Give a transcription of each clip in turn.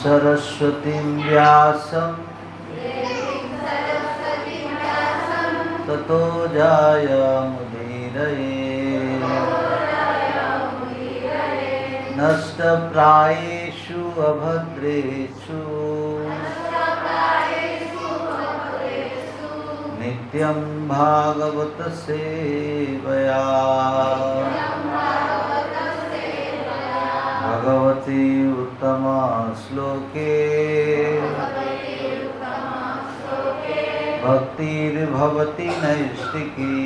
सरस्वतीं व्यासं ततो जायमुदीरये नष्टप्रायेषु अभद्रेषु नित्यं भागवत सेवया भगवती उत्तम श्लोके भक्तिर्भवति नैष्टिकी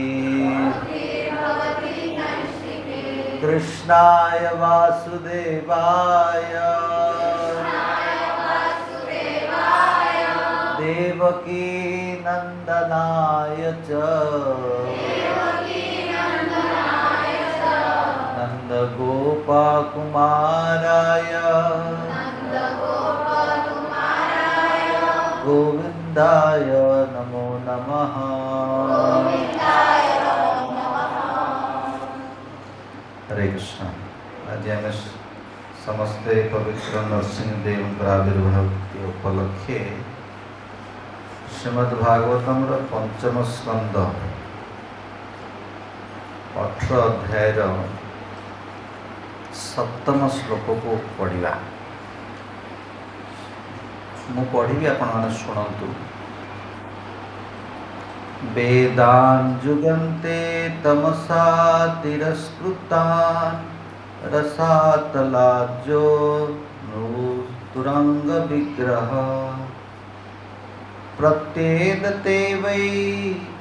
कृष्णाय वासुदेवाय देवकी नंदनाय च नंदगोपकुमाराय गोविंदाय नमो नमः। हरे कृष्ण। आज आम समस्ते पवित्र नरसिंहदेव आविर्भाव उपलक्षे श्रीमद्भागवतम पंचम स्कंद 18 अध्याय 7म श्लोक को पढ़ा। मु पढ़ी आपण मैंने शुणु। वेदान जुगन्ते तमसा तिरस्कृतान् रसातलाज्यो तुरंग विग्रह प्रत्येदते वै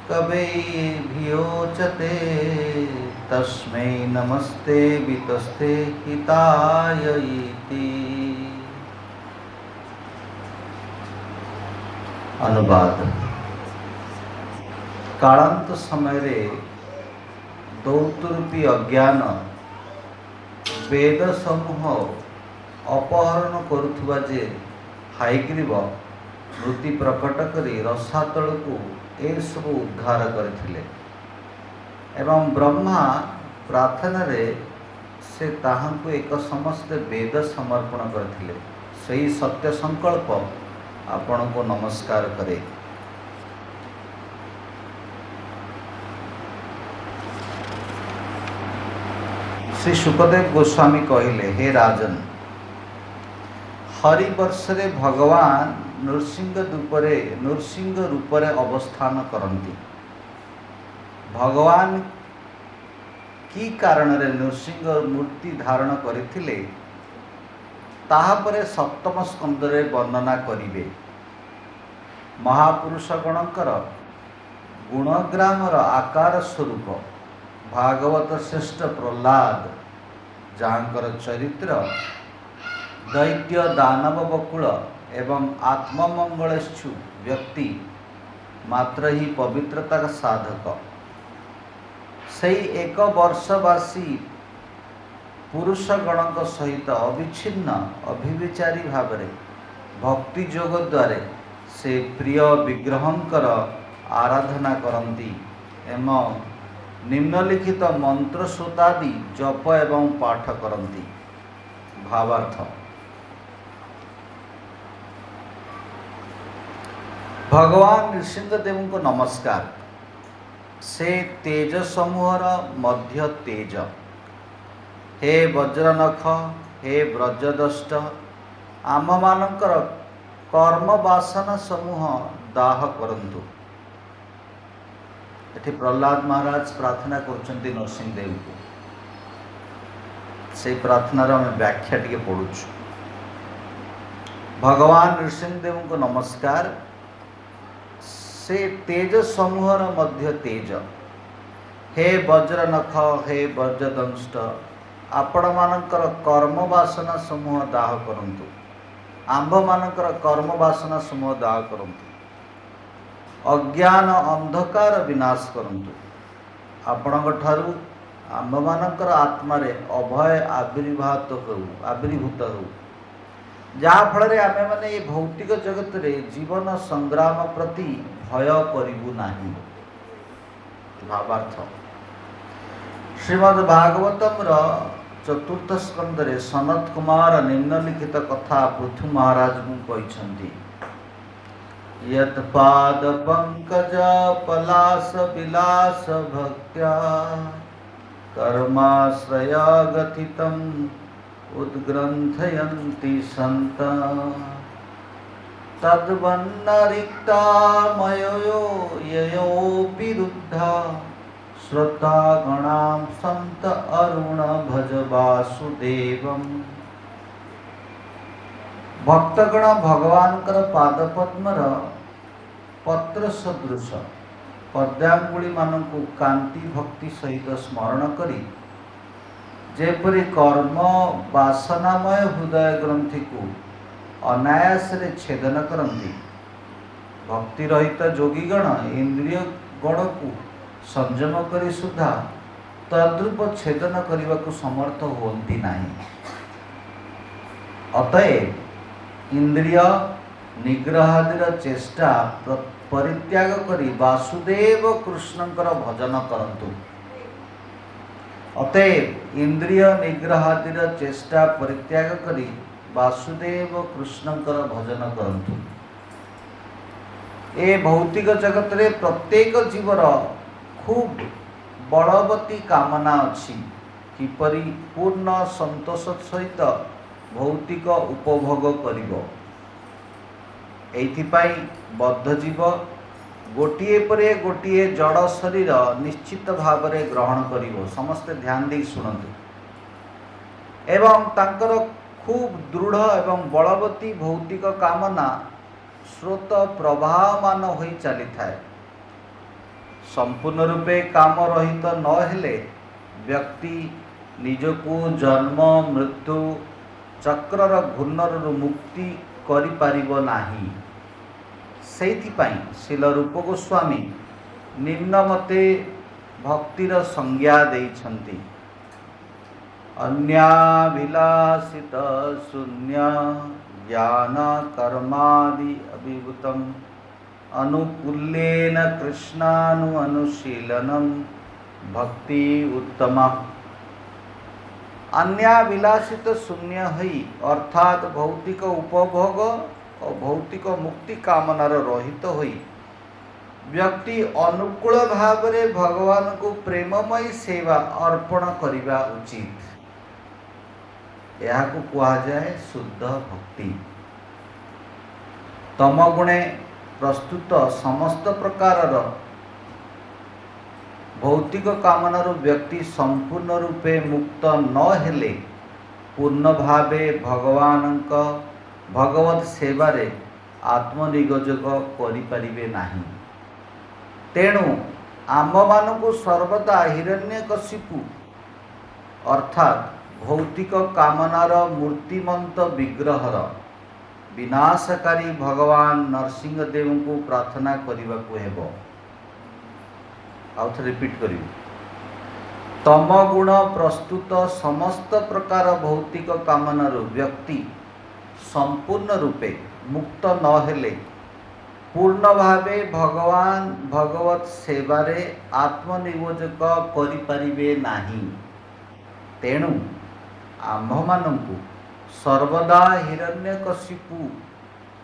कवैर्भियोचते तस्मै नमस्ते वितस्ते हिताय इति। अनुवाद। कालांत समय रे दौतरूपी अज्ञान वेद समूह अपहरण करुवा जे हायग्रीव वृत्ति प्रकट करी रसातल को ए सब उद्धार करथिले एवं ब्रह्मा प्रार्थना रे से ताहांको एक समस्त वेद समर्पण करथिले। सही सत्य संकल्प आपण को नमस्कार करे। श्री शुकदेव गोस्वामी कहले, हे राजन, हरिवर्ष रे भगवान नृसिंह रूपरे अवस्थान करती। भगवान की कारण रे नृसिंह मूर्ति धारण करथिले ताहापरे सप्तम स्कंद रे वर्णना करिवे। महापुरुष गणकर गुणग्रामर आकार स्वरूप भागवत श्रेष्ठ प्रहलाद जहाँकर चरित्र दैत्य दानव बकुल एवं आत्ममंगलेच्छु व्यक्ति मात्र ही पवित्रता का साधक सही एक वर्षवासी पुरुष गणक सहित अविच्छिन्न अभिविचारी भावरे भक्ति जोग द्वारे से प्रिय विग्रहंकर आराधना करती एवं निम्नलिखित मंत्र श्रोतादि जप एवं पाठ करती। भावार्थ। भगवान नृसिंहदेव को नमस्कार। से तेज समूहर मध्य तेज। हे वज्रनख, हे ब्रजदष्ट, आम मानकर कर्म वासना समूह दाह करंतु। एठी प्रहलाद महाराज प्रार्थना करछन्ति नरसिंहदेव को। से प्रार्थनार आम व्याख्या टिके पढ़ुछु। भगवान नृसिंहदेव को नमस्कार। से तेज समूहर मध्य तेज। हे वज्रनख, हे वज्रदंष्ट, आपण मानकर कर्म वासना समूह दाह करंतु। आंभ मानकर कर्म वासना समूह दाह करंतु। अज्ञान अंधकार विनाश करंतु। आपणक ठारू आंभ मानकर आत्मारे अभय आविर्भूत हो जहाँ फल आमे माने ये भौतिक जगत रे जीवन संग्राम प्रति भय करिबु नाही। भावार्थ। श्रीमद् भागवतम चतुर्थ स्कंदरे सनत कुमार निम्नलिखित कथा पृथु महाराज को कहते यत् पाद पंकज पलास विलास भक्त्या कर्माश्रय गथितम् उद्ग्रंथयन्ति संत तद्वन्नरिक्ता मयो ययो विरुद्धा श्रोतागणां संत अरुण भज वासुदेवम्। भक्तगण भगवानकर पादपद्मर पत्र सदृश पद्यांगुली मानकु कांति भक्ति सहित स्मरण करी जेपरि कर्म वासनामय हृदय ग्रंथि को अनायास रे छेदन करती भक्ति रहित योगीगण इंद्रिय गण को संयम करी सुधा तद्रूप छेदन करने को समर्थ होती नहीं। अतएव इंद्रिय निग्रहादिर चेष्टा परित्याग करी वासुदेव कृष्णंकर भजन करंतु। अतएव इंद्रिय निग्रहादिर चेष्टा परित्याग करी वासुदेव कृष्णंकर भजन करंतु। ए भौतिक जगत रे प्रत्येक जीवर खूब बलवती कामना अच्छी किपरि पूर्ण संतोष सहित भौतिक उपभोग करिवो। एइथिपाई बद्ध जीव गोटिए परे गोटिए जड़ शरीर निश्चित भाव में ग्रहण करिवो। समस्ते ध्यान दे शुणु एवं तांकर खूब दृढ़ एवं बलवती भौतिक कामना स्रोत प्रवाहमान हो चली थाए। संपूर्ण रूपे काम रहित न हेले व्यक्ति निजको जन्म मृत्यु चक्रर घूर्णर मुक्ति करि पारिबो नाही। सेइथिपाई श्रील रूप गोस्वामी निम्नमते भक्तिर संज्ञा देइछन्ति। अन्याभिलाषित शून्य ज्ञान कर्मादि अभिभूतम् अनुकूल्येन कृष्णानु अनुशीलनम भक्ति उत्तमा। अन्याभिलाषित शून्य हई अर्थात भौतिक उपभोग और भौतिक मुक्ति कामनार रहित होई व्यक्ति अनुकूल भाव में भगवान को प्रेममयी सेवा अर्पण करिबा उचित। यह कहा जाए शुद्ध भक्ति। तमगुणे प्रस्तुत समस्त प्रकार भौतिक कामनार व्यक्ति संपूर्ण रूपे मुक्त न हेले पूर्ण भावे भगवत सेवारे आत्मनियोजक करिपारिबे नाही। तेणु आम मानकु सर्वदा हिरण्यकशिपु अर्थात भौतिक कामनार मूर्तिमंत विग्रहर विनाशकारी भगवान नरसिंहदेव को प्रार्थना करने को हेबो। आउ थे रिपीट करी तम गुण प्रस्तुत समस्त प्रकार भौतिक कामनार व्यक्ति संपूर्ण रूपे मुक्त न हेले पूर्ण भावे भगवत सेवारे आत्मनियोजक करिपारिबे नाही। तेणु आम्भमानंकु सर्वदा हिरण्यकशिपु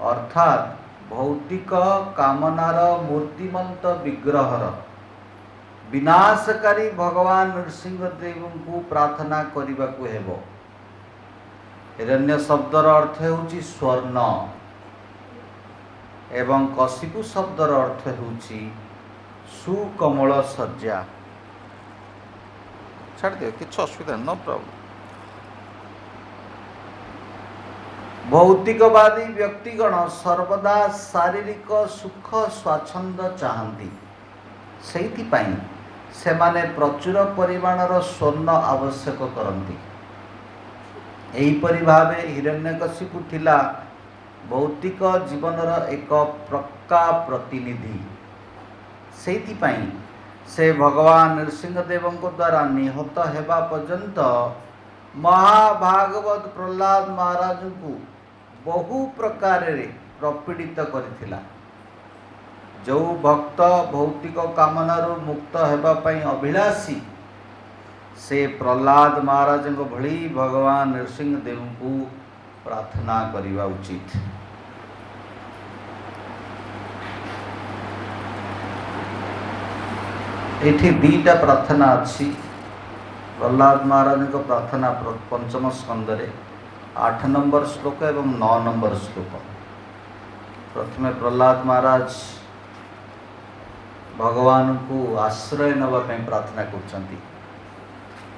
अर्थात भौतिक कामनार मूर्तिमंत विग्रहर विनाशकारी भगवान नरसिंहदेव को प्रार्थना करने को हेबो। हिरण्य शब्दर अर्थ होची स्वर्ण एवं कशिपु शब्दर अर्थ होची सुकमल सज्जा। छाड़ दियो किछ असुविधा नो प्रॉब्लम। भौतिकवादी व्यक्तिगण सर्वदा शारीरिक सुख स्वाच्छंद चाहती सेइथिपाई सेमाने प्रचुर परिमाणर स्वर्ण आवश्यक करती। एहिपरि भावे हिरण्यकशिपु थिला भौतिक जीवनर एक प्रका प्रतिनिधि। सेइथिपाई से भगवान नरसिंहदेव द्वारा निहत हेबा पर्यंत महाभागवत प्रहलाद महाराज को बहु प्रकार प्रपीड़ित करथिला। जो भक्त भौतिक कामनारू मुक्त हेबा पई अभिलाषी से प्रहलाद महाराज भली भगवान नृसिंहदेव को प्रार्थना करने उचित। ये दीटा प्रार्थना अच्छी। प्रहलाद महाराज प्रार्थना पंचम स्कंदरे 8 नंबर श्लोक एवं 9 नंबर श्लोक। प्रथमे प्रहलाद महाराज भगवान को आश्रय नापी प्रार्थना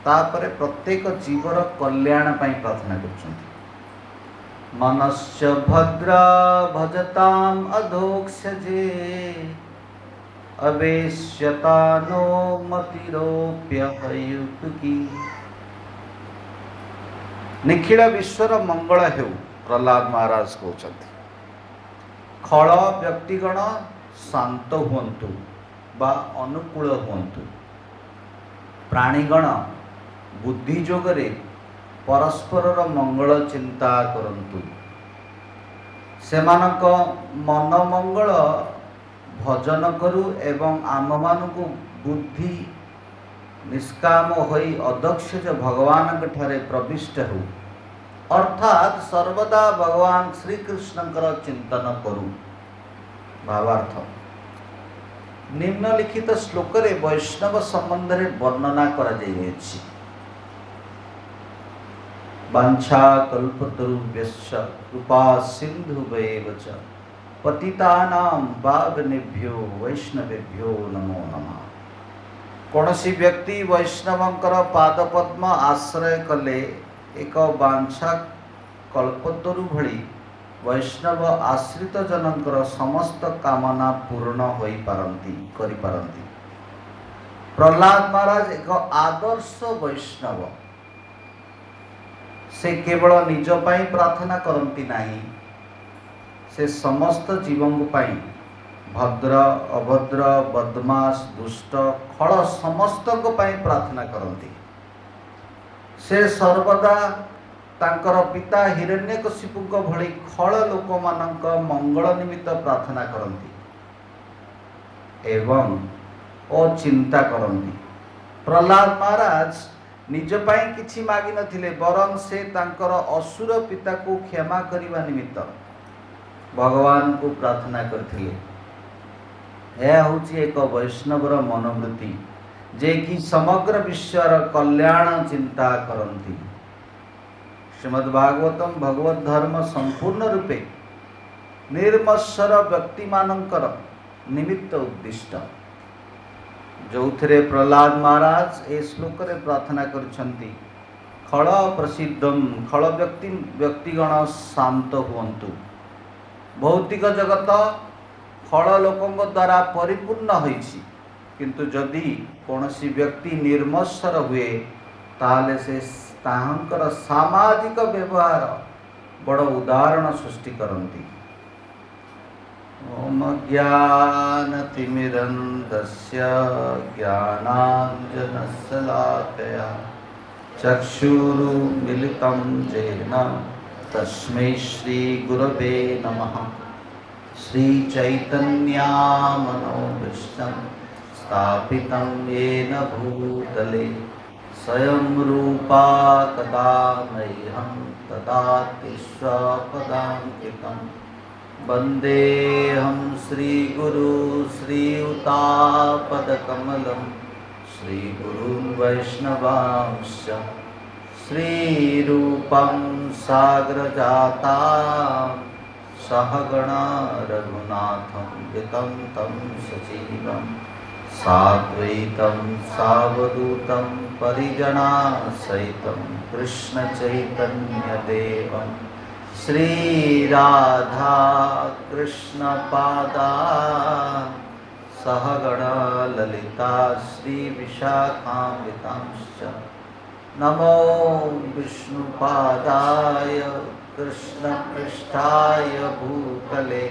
कर प्रत्येक जीवर कल्याण पाई प्रार्थना कर। मनश्च भद्र भजताम अधोक्षजे अवेश्यता नो मतिरोप्य हयुतुकी। निखिल विश्वर मंगल हेउ प्रहलाद महाराज कहते। खल व्यक्तिगण शांत हुंतु बा अनुकूल हुंतु। प्राणीगण बुद्धि जोगरे परस्पर मंगल चिंता करंतु। सेमानक मन मंगल भजन करू एवं आम मानक बुद्धि निष्काम होई अदक्ष भगवान ठारे प्रविष्ट हो, अर्थात सर्वदा भगवान श्री कृष्णकर चिंतन करू। भावार्थ निम्नलिखित श्लोक रे वैष्णव संबंध रे वर्णना करा जाइछि। वांछा कल्पतरुभ्यश्च कृपा सिन्धुभ्येव च पतितानां पावनेभ्यो वैष्णवेभ्यो नमो नमः। कौनसी व्यक्ति वैष्णवंकर पादपद्म आश्रय कले एक वांछा कल्पतरु भली वैष्णव आश्रित जनकर समस्त कामना पूर्ण होई पारंती करि पारंती। प्रहलाद महाराज एक आदर्श वैष्णव। से केवल निज पाई प्रार्थना करती नहीं, से समस्त जीवों पाई भद्र अभद्र बदमाश दुष्ट खल समस्त पाई प्रार्थना करती। से सर्वदा तांकर पिता हिरण्यकशिपुक भली खल लोक मानक मंगल निमित्त प्रार्थना करती एवं अचिंता करती। प्रहलाद महाराज निज पाई किछि मागी नथिले, बरं से तांकर असुर पिता को क्षमा करने निमित्त भगवान को प्रार्थना करथिले। यह होछि एक वैष्णवर मनोवृत्ति जे कि समग्र विश्वर कल्याण चिंता करती। श्रीमद्भागवतम भगवत धर्म संपूर्ण रूपे निर्मत्सर व्यक्ति मानकर निमित्त उद्दिष्ट, जो थे प्रहलाद महाराज ए श्लोक रे प्रार्थना करछंती। खल प्रसिद्धम खल व्यक्तिगण शांत हुंतु। भौतिक जगत खल लोकों द्वारा परिपूर्ण होइछि, किंतु जदि कौनसी व्यक्ति निर्मत्सर हुए ताले से ताहंकर सामाजिक व्यवहार बड़ उदाहरण सृष्टि करती। ओम ज्ञानतिमिरन्धस्य ज्ञानाञ्जनशलाकया चक्षुरुन्मीलितं येन तस्मै श्रीगुरवे नमः। श्रीचैतन्यमनोभीष्टं स्थापितं येन भूतले स्वयं रूपा कदा मह्यं ददाति स्वपदान्तिकम्। वन्देऽहं श्रीगुरु श्रीयुतापदकमलं श्रीगुरुन् वैष्णवांश्च श्रीरूपं साग्रजातां सहगणा रघुनाथं वितं तं सजीवं साद्वैतं सावधूतं परिजनासहितं कृष्णचैतन्यदेवं श्रीराधा कृष्णपादा सहगणा ललिता श्रीविशाखान्वितांश्च नमो विष्णुपादाय कृष्णपृष्ठाय भूतले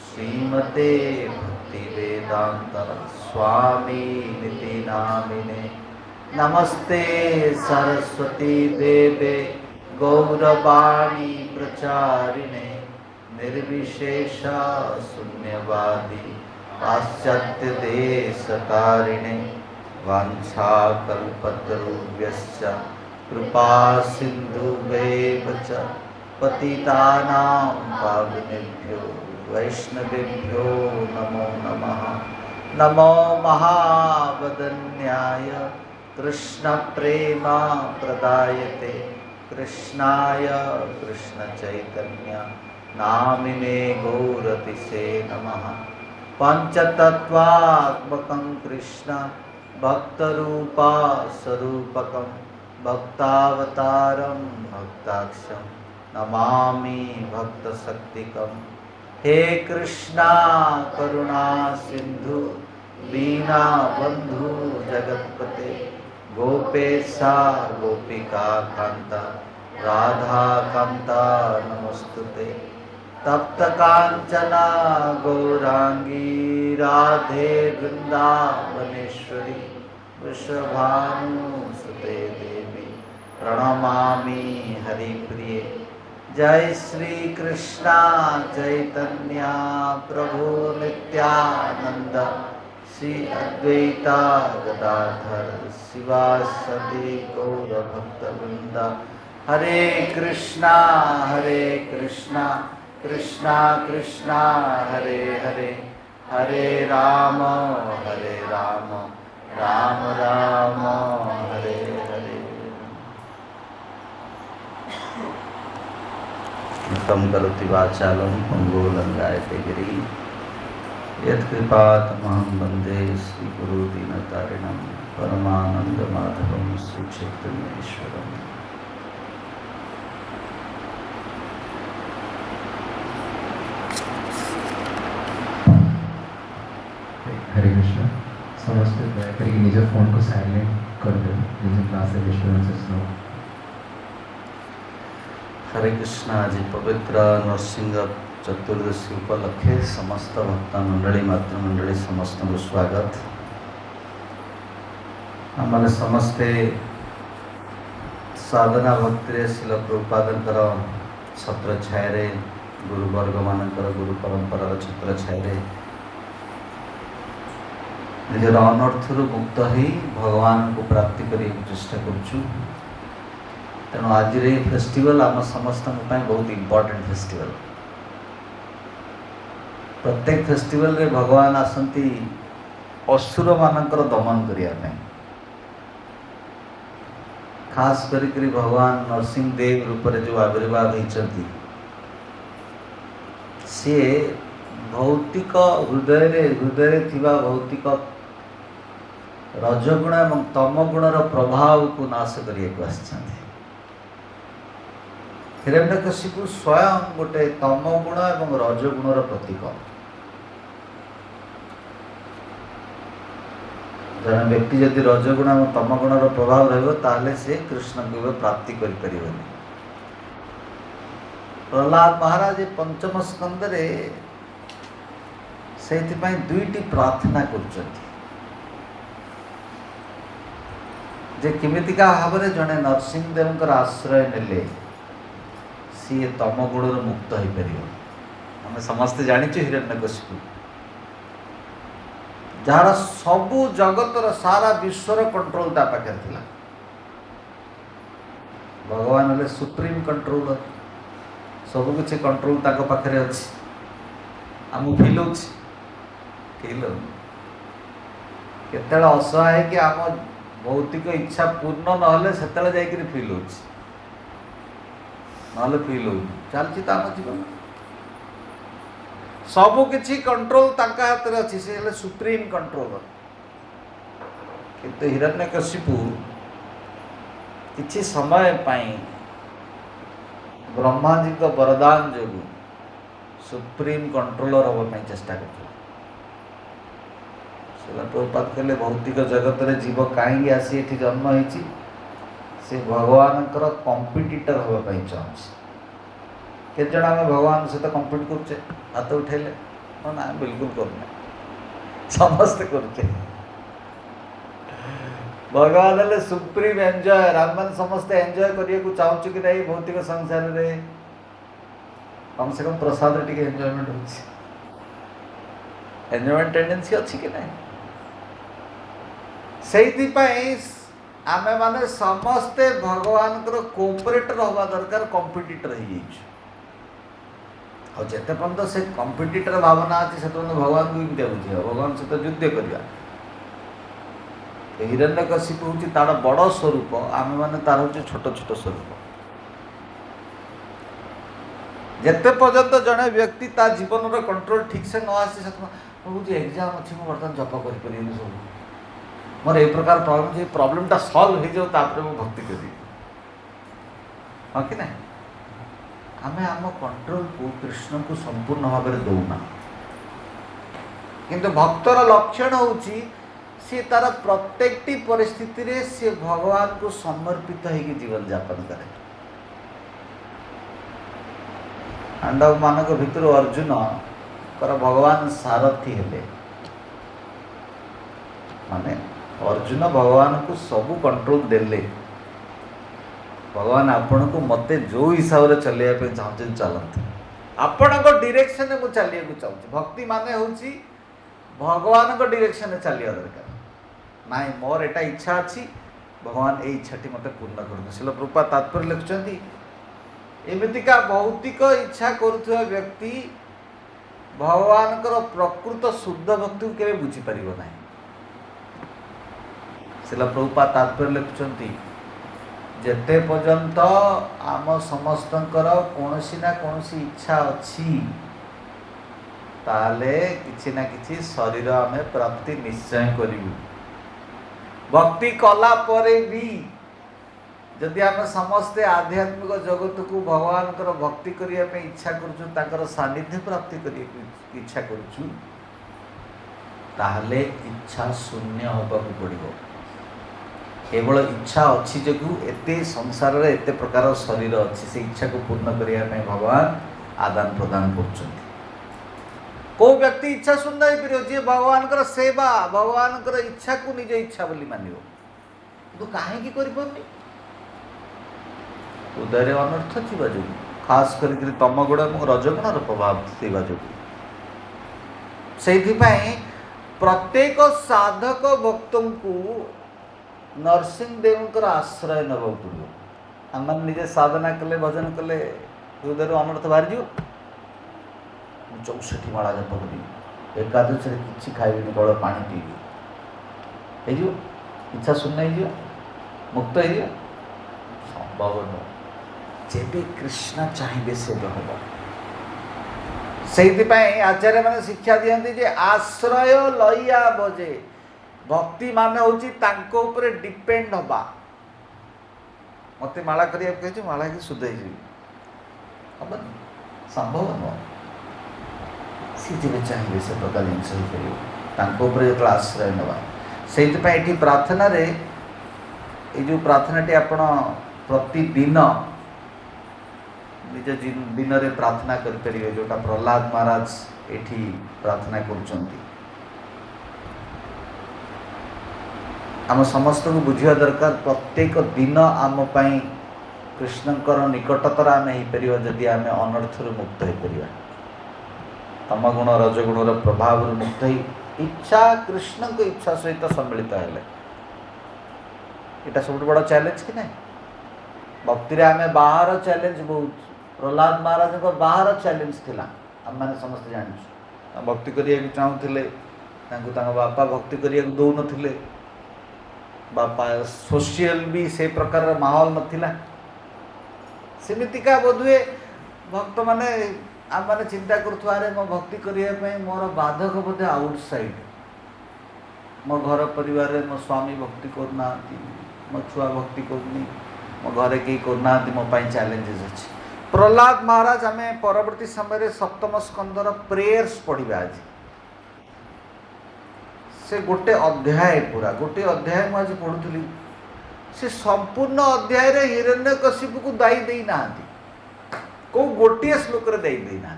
श्रीमते भक्तिवेदान्त स्वामिनिति नामिने। नमस्ते सरस्वती देवे गौरवाणी प्रचारिणे निर्विशेष शून्यवादी पाश्चात्य देशकारिणे वाञ्छाकल्पतरुभ्यश्च कृपा सिन्धुभ्येव च पतितानां पावनेभ्यो वैष्णवेभ्यो नमो नमः। नमो महावदन्याय कृष्णप्रेमा प्रदायते कृष्णाय कृष्णचैतन्य नामिने गौरतिसे नमः। पंचतत्वात्मकं कृष्ण भक्तरूपा स्वरूपकं भक्तावतारं भक्ताक्षं नमामि भक्तशक्तिकं। हे कृष्णा करुणा सिंधु दीना बंधु जगत्पते गोपेशा गोपिका कांता राधा कांता नमस्तुते। तप्त कांचना गौरांगी राधे वृंदावनेश्वरी वृषभानुसुते देवी प्रणमामि हरिप्रिये। जय श्री कृष्णा चैतन्य प्रभु नित्यानंद श्री अद्वैता गदाधर शिवासदि गौर भक्तवृंद। हरे कृष्णा कृष्णा कृष्णा हरे हरे हरे राम राम राम हरे हरे। तं करोति वाचालं पंगुलंघायते गिरि यत्कृपातमहं वन्दे श्रीगुरुदीनतारिणं परमानन्दमाधवं श्रीचैतन्येश्वरम्। हरे कृष्ण। समझते दया करके निज फोन को साइलेंट कर दो, निज क्लास डिस्टर्बेंसेस नो। हरे कृष्ण। आज पवित्र नरसिंह चतुर्दशी उपलक्षे समस्त भक्त मंडली मातृमंडली समस्त को स्वागत। आम समस्ते साधना भक्ति शिल प्रभुपादंकर छत्र छाया गुरुवर्ग मानकर गुरु परंपरार छत्र छाया निजर अनर्थर मुक्त हो भगवान को प्राप्ति करने चेष्टा करुँ। तेणु आज फेस्टिवल आम समस्त बहुत इम्पोर्टेंट फेस्टिवल। प्रत्येक फेस्टिवल रे भगवान आसंती असुर मानकर दमन करने। खास करी भगवान नरसिंह देव रूप में जो आविर्भाव होती सी भौतिक हृदय थिबा भौतिक रजगुण और तमगुणर प्रभाव को नाश करने को आसछन्ति। हिरण्यकशिपु स्वयं गोटे तमगुण और रजगुणर प्रतीक। जन व्यक्ति जदि रजगुण और तमगुणर प्रभाव रही से कृष्ण को प्राप्ति कर। प्रहलाद महाराज पंचम स्कंदरे से दुईटी प्रार्थना कर किमितिका भाव में जड़े नरसिंहदेव आश्रय नेले सी तम गुण मुक्त हो पार। आम समस्ते जाचु हिरण्यकशिपु जार सबू जगतर सारा विश्वर कंट्रोल ता पाखे थिला। भगवान हेले सुप्रीम कंट्रोलर, सब किसी कंट्रोल ताको पाखे अच्छी। आम फिल केत असहाय कि आम भौतिक इच्छा पूर्ण ना से फिल हो फिल हो चलती आम जीवन सब किसी कंट्रोल ताका हाथ में अच्छी। से सुप्रीम कंट्रोलर किंतु हिरण्यकशिपु किछि समय पाई ब्रह्मा जी का वरदान जो सुप्रीम कंट्रोलर होगा चेष्टा कर। प्रभुपाद कहले भौतिक जगत में जीव कहीं आसी एठी जन्म होती से भगवान कंपिटिटर होगापी चाहूँ। केत जन आम भगवान सहित कंपिट करुचे हाथ उठेले ना बिल्कुल करना समस्ते करुचे। भगवान हेले सुप्रीम एंजॉयर। आम मैंने समस्ते एंजॉय करने को चाहूँ कि नहीं भौतिक संसार में कम से कम प्रसाद टी एंजॉयमेंट हो एंजॉयमेंट टेंडेंसी अच्छी कि नहीं। से आमे माने समस्ते भगवान कोऑपरेटर हवा दरकार कॉम्पिटिटर हो जेते पर्यंत से कॉम्पिटिटर भावना अच्छी से भगवान को इमती बुझे भगवान सहित युद्ध करवा हिरण्यकशिपु हूँ तार बड़ स्वरूप आम मैंने तार हूँ छोट छोट स्वरूप जिते पर्यंत जड़े व्यक्ति ता जीवन कंट्रोल ठीक से न आसी प्रभु जी एग्जाम अच्छी मुझे बर्तमान जप कर सब मोर ए प्रकार प्रॉब्लमटा सॉल्व हो जाओ तापर मु भक्ति करी हाँ कि ना आम आम कंट्रोल को कृष्ण को संपूर्ण भाव में दौना किंतु भक्तर लक्षण होची सी तार प्रत्येक परिस्थिति रे सी भगवान को समर्पित होगी जीवन यापन करे पांडव मानक भितर अर्जुन कर भगवान सारथी हेले माने अर्जुन भगवान को सबू कंट्रोल देले भगवान आपण को मते जो हिसाब से चलैया चाहते चलते आपण को डायरेक्शन में मुझे चलिया चाहूँ भक्ति माने होची भगवान को डायरेक्शन में चलिया दरकार नाई मोर एटा इच्छा अच्छी भगवान ये इच्छाटी मत पूर्ण कर शिल प्रभुपाद तात्पर्य लिखुंट एमतीका भौतिक इच्छा करुवा व्यक्ति भगवान प्रकृत शुद्ध भक्ति को केवे बुझीपर ना शिल प्रभुपाद तात्पर्य लिखुंट जेते पर्यंत आम समस्त कौनसी ना कौनसी इच्छा अच्छी ताले किछि ना किछि शरीर आम प्राप्ति निश्चय करूँ भक्ति कला परे भी जदि आम समस्ते आध्यात्मिक जगत को भगवान भक्ति करने इच्छा करुँ सानिध्य प्राप्ति करने इच्छा करुँ ताहले इच्छा शून्य होगा पड़ो केवल इच्छा अच्छी जो एते संसार रे एते प्रकार शरीर अच्छी से इच्छा को पूर्ण करने भगवान आदान प्रदान कर को व्यक्ति इच्छा शून्य हो पार जी भगवान सेवा भगवान इच्छा को निज इच्छा बोली मान तो कहीं करनी उदय अनर्थ थी जो खास कर तम गुण और रजगुण प्रभाव थी जो से प्रत्येक साधक भक्त को नरसिंहदेव आश्रय नवा पड़ो आम निजे साधना कले भजन कले हृदय अनर्थ बाहरी जाओ 64 माला जप करी एकादश किसी खाइबी केवल पानी पीबी हो इच्छा शून्य हो मुक्त हो संभव नुह जेबे कृष्ण चाहिए से हम से आचार्य मैंने शिक्षा दिखती जे आश्रय लइया बजे भक्ति मान हूँ डिपेंड हवा मत माला करी माला की शुद्ध हम संभव नुह सी जब चाहिए से प्रकार जिनस हो पार जो आश्रय नवा से प्रार्थना रे जो प्रार्थनाटी आप प्रतिदिन निज दिन रे प्रार्थना करें जोटा प्रहलाद महाराज ये प्रार्थना कर आम समस्त को बुझा दरकार प्रत्येक दिन आम कृष्णकर निकटतर आम हो पार जदि आम अनर्थर मुक्त हो पार तम गुण रजगुण प्रभाव मुक्त हो इच्छा कृष्ण को इच्छा सहित सम्मिलित है यहाँ सब बड़ा चैलेंज कि ना भक्ति आम बाहर चैलेंज बहुत प्रहलाद महाराज को बाहर चैलेंज थिला आम मैंने समस्त जान भक्ति करने चाहूले बापा भक्ति करने दौन थे बापा सोशियल भी से प्रकार माहौल नाला सेमितिका बोधुए भक्त माने आम मैंने चिंता करें मो भक्ति करने मोर बाधक बोधे आउटसाइड मो घर परिवार मो स्वामी भक्ति करना मो छुआ भक्ति करनी मो घरे कहीं करना मो चैलेंजेस अच्छे प्रहलाद महाराज आम परवर्ती समय सप्तम स्कंदर प्रेयर्स पढ़ा आज से गोटे अध्याय पूरा गोटे अध्याय मुझे पढ़ुली से संपूर्ण अध्याय रे हिरण्यकशिपु को दायी दे ना को गोटे श्लोक रे दे ना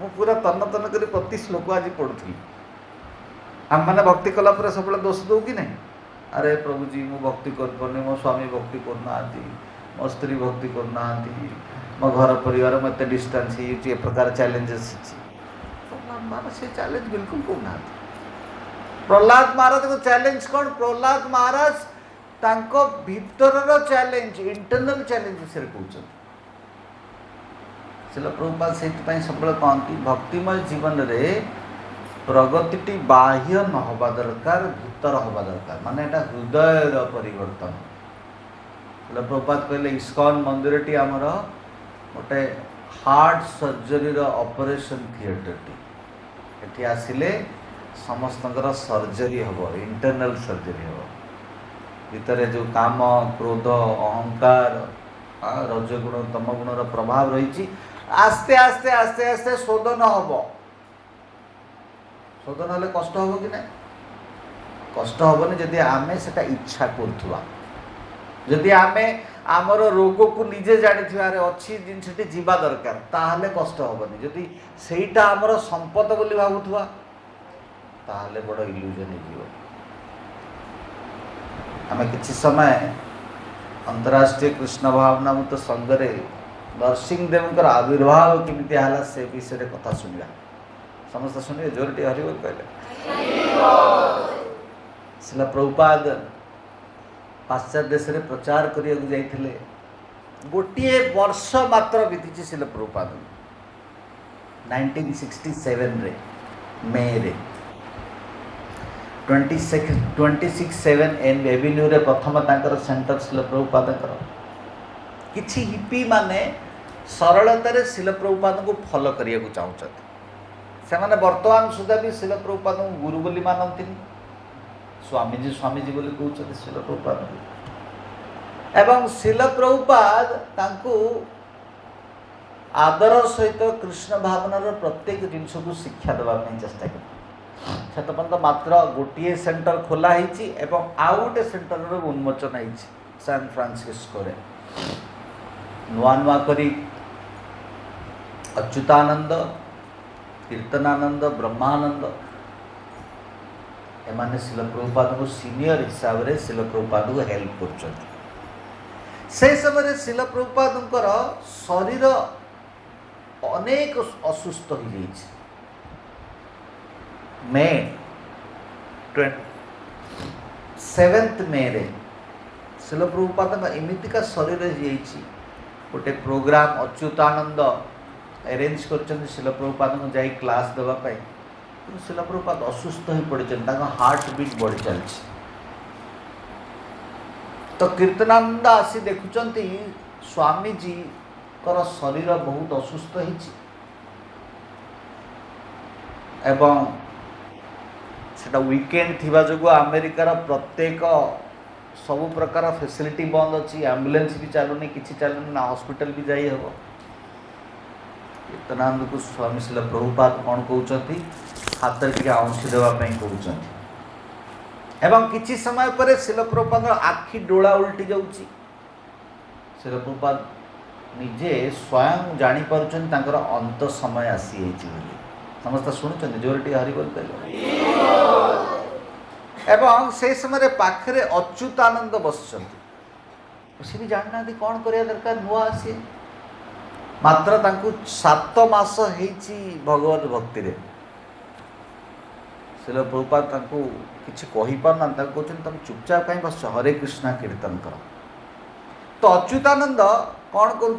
मु पूरा तन तन कर प्रति श्लोक आज पढ़ुली आम मैंने भक्ति कला सब दोष दो कि नहीं अरे प्रभु जी मु भक्ति कर मो स्वामी भक्ति करना मो स्त्री भक्ति करना मो घर परिवार मत डिस्टेंस ये प्रकार चैलेंजेस से चैलेंज बिल्कुल कहना प्रहलाद महाराज को चैलेंज कौन? प्रहलाद महाराज तांको भीतर चैलेंज, इंटरनल चैलेंज से कहते। शिल प्रभुपाद से सब कहती भक्तिमय जीवन रे प्रगति बाह्य न हवा दरकार, भीतर हवा दरकार, माने एटा हृदय परिवर्तन। शिल प्रभुपाद कहले इस्कॉन मंदिर टी आमर गोटे heart surgery operation theatre T, एठी आसिले समस्तंकर सर्जरी हबो, इंटरनल सर्जरी हबो। भीतर जो काम, क्रोध, अहंकार, रजगुण तमगुण प्रभाव रही आस्ते आस्ते आस्ते आस्ते शोधन हम। शोधन हेल्ले कष्ट हम कि ना? कष्ट हेनी जदि आम से इच्छा करुवा, जदि आम आमर रोग को निजे जानी अच्छी जिनसटी जीवा दरकार, ताहले कष्ट हेनी। जदि सेटा आमर संपद बोली भावुवा ताहले बड़ इल्यूजन हो। आम किसी समय अंतर्राष्ट्रीय कृष्ण भावनामृत संघरे नरसिंहदेव आविर्भाव केमिति हला से विषय कथा सुनिया। समस्त सुनिए जोरटी हरिबोल कहले। शिल प्रभुपाद पाश्चात्य देश में प्रचार करिया जाइथिले। गोटे वर्ष मात्र बीती शिल प्रभुपाद 1967 रे मे रे 26/7 एवेन्यू रे प्रथम तांकर सेंटर शिल प्रभुपाद किछि हिपी माने सरलतार शिल प्रभुपाद को फॉलो करिया को चाहते से माने वर्तमान सुधा भी शिल प्रभुपाद को गुरु बोली मानती, स्वामीजी बोली कहते शिल प्रभुपाद। एवं शिल प्रभुपाद तांको आदर सहित कृष्ण भावनार प्रत्येक जिनस को शिक्षा देवाई चेष्टा कर। तो मात्र गोटे सेंटर खोला होती एवं आउ गोटे सेंटर उन्मोचन होती सैन फ्रांसिस्को रे। नुआ नुआ करी अच्युतानंद, कीर्तनानंद, ब्रह्मानंद एमाने शिल प्रभुपाद को सीनियर हिसाब से शिल प्रभुपाद को हेल्प कर। से समय शिल प्रभुपाद शरीर अनेक असुस्थ हो जाए। मे 7 मे रे शिल प्रभुपाद एमितिका शरीर जाइए। गोटे प्रोग्राम अच्युतानंद अरेंज कर शिल प्रभुपाद को जाई क्लास देवाई। शिल प्रभुपाद असुस्थ हो पड़े, हार्ट बीट बढ़ी चलती। तो कीर्तनानंद आसी देखुंट स्वामीजी कर शरीर बहुत असुस्थ एवं सेटा वीकेंड थिबा जो अमेरिकार प्रत्येक सब प्रकार फैसिलिटी बंद अच्छी, एम्बुलेंस भी चलुनी, किसी चलुनी ना, हॉस्पिटल भी जाई हबो। कीर्तनानंद को स्वामी शिल प्रभुपाद कौन कहते हाथ टे आउंसी देवाई कहते। एवं किसी समय पर शिल प्रभुपाद आखि डोला उल्टी जाऊँगी। शिल प्रभुपाद निजे स्वयं जापर अंत समय आसी। समस्त शुणुं जोरटी हरिबोल कहले। एवं से समय पाखरे अच्युतानंद बस भी जानना कौन करने दरकार। नुआ आसी मात्र 7 मास भगवत भक्ति रे। शिल प्रभुपाद किसी कही पारना, कहते तुम चुपचाप कहीं बस हरे कृष्णा कीर्तन कर। तो अच्युतानंद कौन कर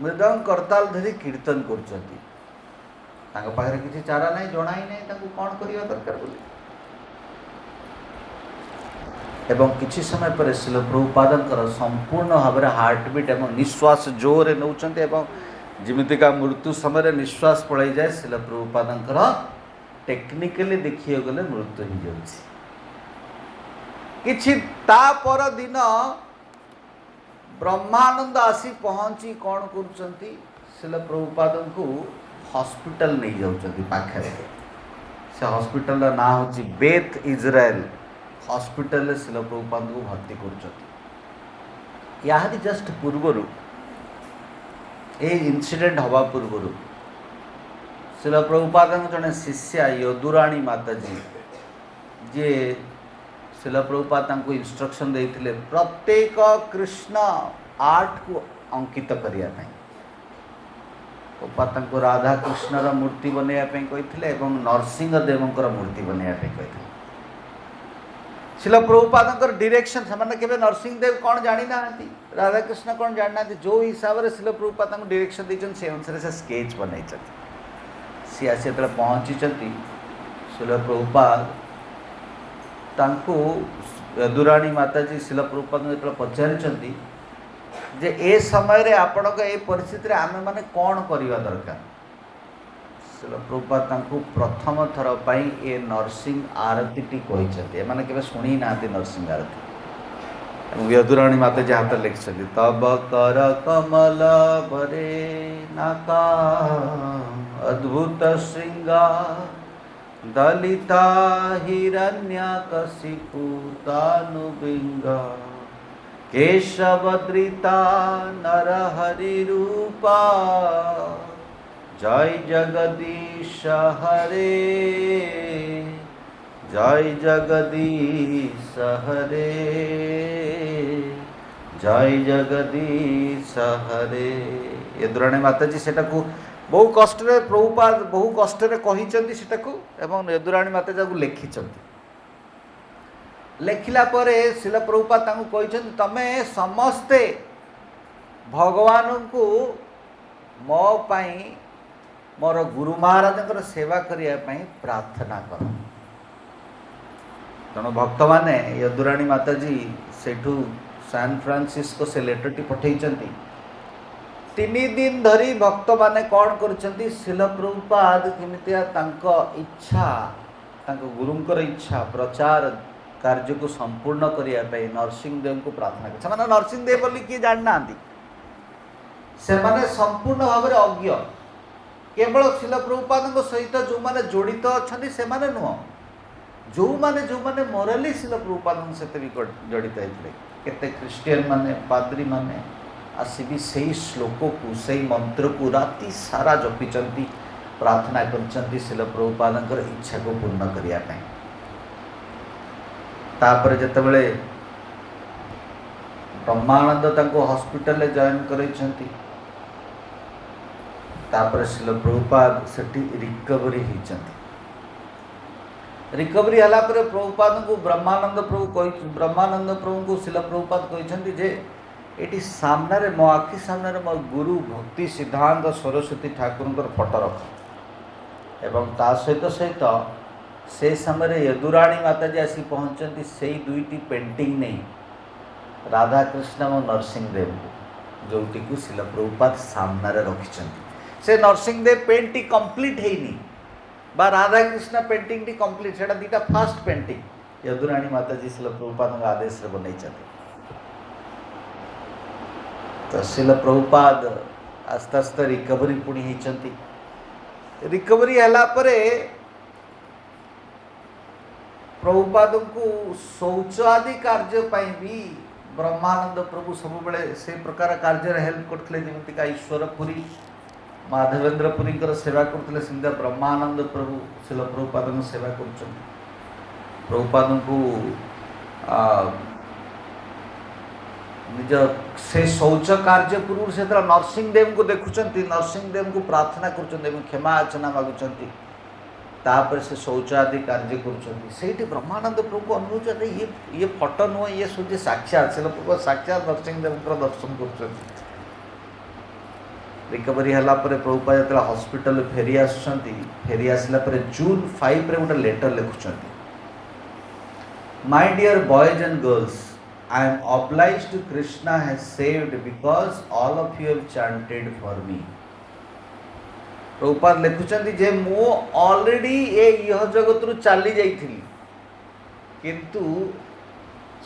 मृदंग करताल धरी कीर्तन कर किसी चारा नहीं, जना ही नहीं कौन करने दरकार बोली। एवं किसी समय पर शिल प्रभुपाद संपूर्ण भाव में हार्टबीट एवं निश्वास जोर नौकरी एवं जमीतिका मृत्यु समय निश्वास पलि जाए। शिल प्रभुपाद टेक्निकली देखिए गले मृत्यु हो जाए। किछि तापर दिन ब्रह्मानंद आसी पहुँची कौन कर शिल प्रभुपाद को हॉस्पिटल नहीं जाऊँच पाखे। से हॉस्पिटल ना हूँ बेथ इज्राएल हॉस्पिटल शिल प्रभुपाद को भर्ती कर। यारी जस्ट पूर्वर इनसीडेंट हवा पूर्वर शिल प्रभुपाद जड़े शिष्या यदुराणी माताजी जी शिल प्रभुपाद इंस्ट्रक्शन देते प्रत्येक कृष्ण आर्ट को अंकित करने। प्रभुपाद राधा कृष्णर मूर्ति बनवाई कहते नरसिंहदेव मूर्ति बनवाई कहते। शिल प्रभुपाद डिरेक्शन से नरसिंहदेव कौन जानी ना राधाकृष्ण कौन जाना जो हिसाब से शिल प्रभुपाद डिरेक्शन देते से अनुसार से स्केच बनई सी आसी जो पहुँची शिल प्रभुपाद यदुराणी माताजी शिल प्रभुपाद जो पचारि जे ए समय आपण ए परिस्थिति आमे माने कौन करवा दरकार शिल प्रभुपाद प्रथम थर पर ए नरसिंह आरती टी कहते केवे शुणी ना नरसिंह आरती यदुराणी माताजी हाथ लिखिं तब कर कमल बरे नाका अद्भुत श्रृंगार दलिता हिरण्यकशिपु तानुबिंगा केशवद्रिता नरहरि रूपा जय जगदीश हरे जय जगदीश हरे जय जगदीश हरे यदुराणी माताजी सेटा को बहु कष्ट प्रभुपाद बहु कष्ट कही यदुराणी माताजी लिखिं लिखला शिल प्रभुपाद कहते तमे समस्ते भगवान को मो पाई मोर गुरु महाराज सेवा करने प्रार्थना कर तेणु भक्त मैंने यदुराणी माताजी सेठू सैन फ्रांसिस्को से लेटर टी पठई 3 दिन धरी भक्त मैंने कौन कर शिल प्रभुपाद केमितिया इच्छा गुरुंकर इच्छा प्रचार कार्य को संपूर्ण करने नरसिंहदेव को प्रार्थना कर नरसिंहदेव बोली किए जानना से माने संपूर्ण भाव में अज्ञ केवल शिल प्रभुपाद सहित जो मैंने जड़ित अच्छा से माने नुह जो मैंने मोराली शिल प्रभुपाद सहित भी जड़ित होते केते क्रिश्चियन माने पाद्री माने आसि से श्लोक को से मंत्र को राति सारा जपिचंती प्रार्थना करचंती शिल प्रभुपाद इच्छा को पूर्ण करने तापर जितेबले ब्रह्मानंद हॉस्पिटल जॉइन करते शिल प्रभुपाद से रिकवरी होती रिकवरी हला पर प्रभुपाद को ब्रह्मानंद प्रभु को शिल प्रभुपाद कहते जे ये सामने मो आखि सामने मो गुरु भक्ति सिद्धांत सरस्वती ठाकुर फोटो रख एवं ता सहित सहित से समय यदुराणी माताजी आसी पहुँचती से दुईटी पेंटिंग नहीं राधा कृष्ण और नरसिंहदेव को जोटी को शिल प्रभुपाद सामने रखिंट से नरसिंहदेव पेंट कंप्लीट है बा Radha Krishna painting T complete से दुटा फास्ट पेंटिंग यदुराणी माताजी शिल प्रभुपाद आदेश बनई तो शिल प्रभुपाद आस्ते आस्ते रिकवरी पुणी होती रिकवरी हला परे प्रभुपाद को शौच आदि कार्य भी ब्रह्मानंद प्रभु सब से प्रकार कार्य हेल्प करते जमीका ईश्वरपुरी माधवेंद्रपुरी सेवा करते सेमती ब्रह्मानंद प्रभु शिल प्रभुपाद सेवा कर प्रभुपाद को निज से शौच कार्य पूर्व से नरसिंहदेव को देखुंट नरसिंहदेव को प्रार्थना कर क्षमा याचना मागुंट तापर से शौच आदि कार्य कर ब्रह्मानंद प्रभु को अनुभव ये फोटो नुह ये सूझे साक्षात शिल प्रभु साक्षात नरसिंहदेव दर्शन कर रिकवरी हला पर प्रभुपाद जो हॉस्पिटल फेरी फेरी आसला जून 5 रे गोटे लेटर लिखुंट my dear boys and girls I am obliged to Krishna has saved because all of you have chanted for me Prabhupada लिखुंट जे मु ऑलरेडी यह जगत रु चली जाइथिली किंतु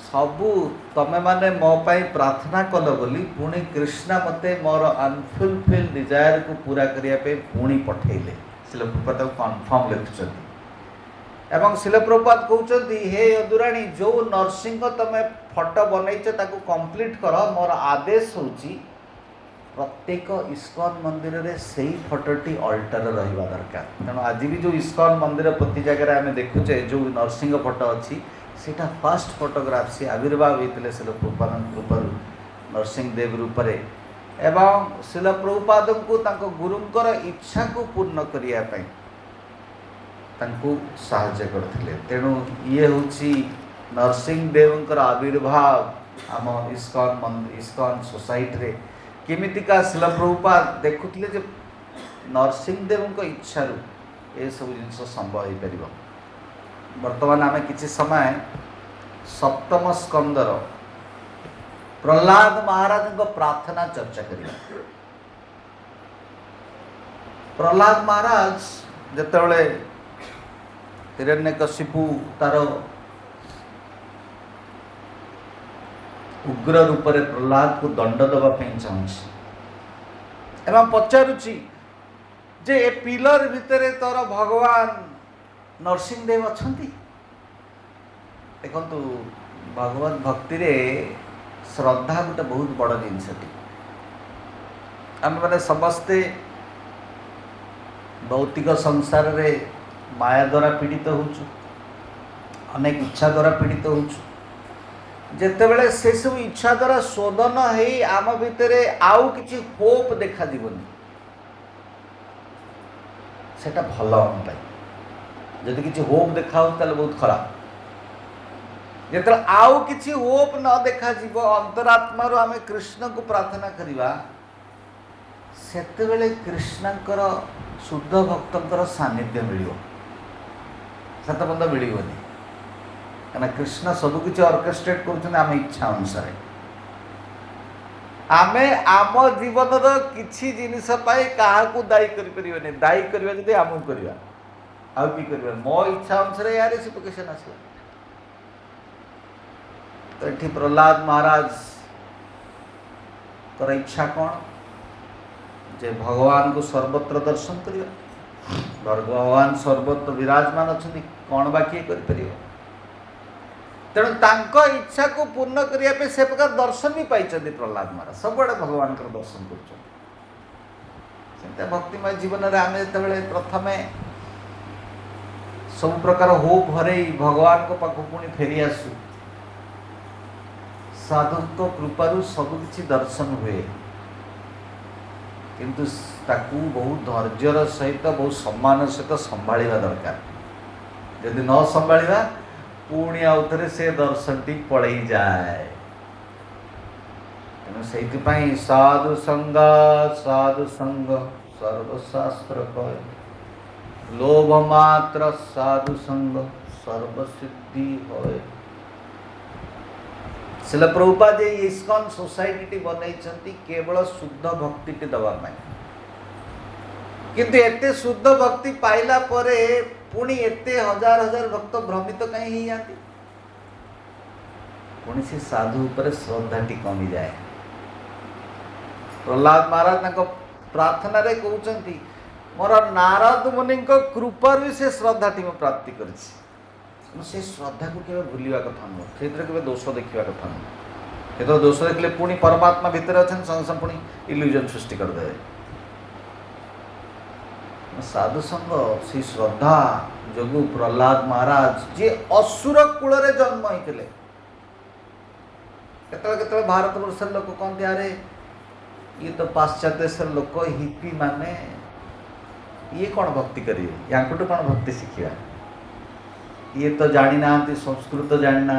सबू तमे माने मो पाई प्रार्थना कल बोली पुणी कृष्णा मते मोर अनफुलफिल डिजायर को पूरा करिया पे पुणी पठेले शिल प्रभुपाद कन्फर्म लिखुंट एवं शिल प्रभुपाद कहते हे यदुराणी जो नरसिंह तमे फोटो बनईच ताको कंप्लीट कर मोर आदेश होची प्रत्येक इस्कन मंदिर रे सही फोटोटी अल्टर रहिबा दरकार तेणु आज भी जो इस्कन मंदिर प्रति जगह आम देखुचे जो नरसिंह फोटो अच्छी सीटा फर्स्ट फोटोग्राफ से आविर्भाव होते शिल प्रभुपाद रूप नरसिंहदेव रूप एवं शिल प्रभुपाद को गुरुंकर इच्छा को पूर्ण करने साहाय्य करते तेणु ये हूँ नरसिंहदेवଙ୍କର आविर्भाव आम इस्कॉन सोसाइटी रे केमितिका शिल प्रभुपाद देखुଥିଲେ ଯେ नरसिंहदेवଙ୍କ इच्छारू ये सब जिन संभव हो पार। बर्तमान आम कि समय सप्तम स्कंदर प्रहलाद महाराज प्रार्थना चर्चा करिया। प्रहलाद महाराज जितेबाला हिरण्यकशिपु तार उग्र रूप से प्रहलाद को दंड देवाई चाहूँ पचारुची जे ए पिलर भितर तोर भगवान नरसिंहदेव अच्छा देखु भगवत भक्ति रे श्रद्धा गोटे बहुत बड़ जिनसटी। आम मैंने समस्ते भौतिक संसार रे माया द्वारा पीड़ित होचु, अनेक इच्छा द्वारा पीड़ित होचु। जेतेबेले से सब इच्छा द्वारा शोधन है आम भितर आउ किछि होप देखा जीवनी सेटा भल हम जदि किछि होप देखा बहुत खराब। जिते आउ किछि होप न देखा जीव अंतरात्मा आम कृष्ण को प्रार्थना करिबा सेतेबेले कृष्णकर शुद्ध भक्तंकर सानिध्य मिलियो सत बंद मिलियोनी कहना कृष्ण सबकि ऑर्केस्ट्रेट कर आम इच्छा अनुसार आमे आम जीवन किसी जिनिस क्या दायी करें दायी करवा जब आमको करवा आउ कि करवा मो इच्छा अनुसार या रेसिपिकेशन आसला। तो ये प्रहलाद महाराज तर इच्छा कौन जे भगवान को सर्वत्र दर्शन करवा। भगवान सर्वत्र विराजमान अच्छा कौन बाकी कर तेणु तांको इच्छा को पूर्ण करने से प्रकार दर्शन भी पाई प्रहलाद महाराज सब भगवान का दर्शन कर भक्तिमय जीवन में आम जो प्रथम सब प्रकार होप हर भगवान को पाख पुणी फेरी आसु साधुत्व कृपारू सबकि दर्शन हुए किंतु ताकू बहुत धैर्यर सहित बहुत सम्मान सहित संभाल दरकार। यदि न संभाला पुणी आउ थे से दर्शन टी पड़े जाए। तेणु से साधु संग सर्वशास्त्र कहे लोभ मात्र साधु संग सर्वसिद्धि होए। शिल प्रभुपाद ये इस्कॉन सोसाइटी बनई केवल शुद्ध भक्ति टी दवाई किंतु एते शुद्ध भक्ति पाइला परे पुणी एते हजार हजार भक्त भ्रमित कहीं ही जाती पुणी से साधु पर श्रद्धा टी कमी जाए। प्रहलाद महाराज प्रार्थना रे कहते मोर नारद मुनि कृपा से श्रद्धा टी प्राप्ति कर से श्रद्धा को केवल भूलवा कथा नुह से केवल दोष देखा कथा नुह तो दोष देखले पुणी परमात्मा भितर अच्छा संगे संगे पुणी इल्यूजन सृष्टि करदे। साधु संग से श्रद्धा जोगु प्रहलाद महाराज जे असुर कूल जन्म होते केतले भारत वर्ष लोक कहते अरे ये तो पाश्चात्य देश लोक हिपी माने ये कौन भक्ति करेंगे या कौन भक्ति शिखा ये तो जानी ना संस्कृत जानी ना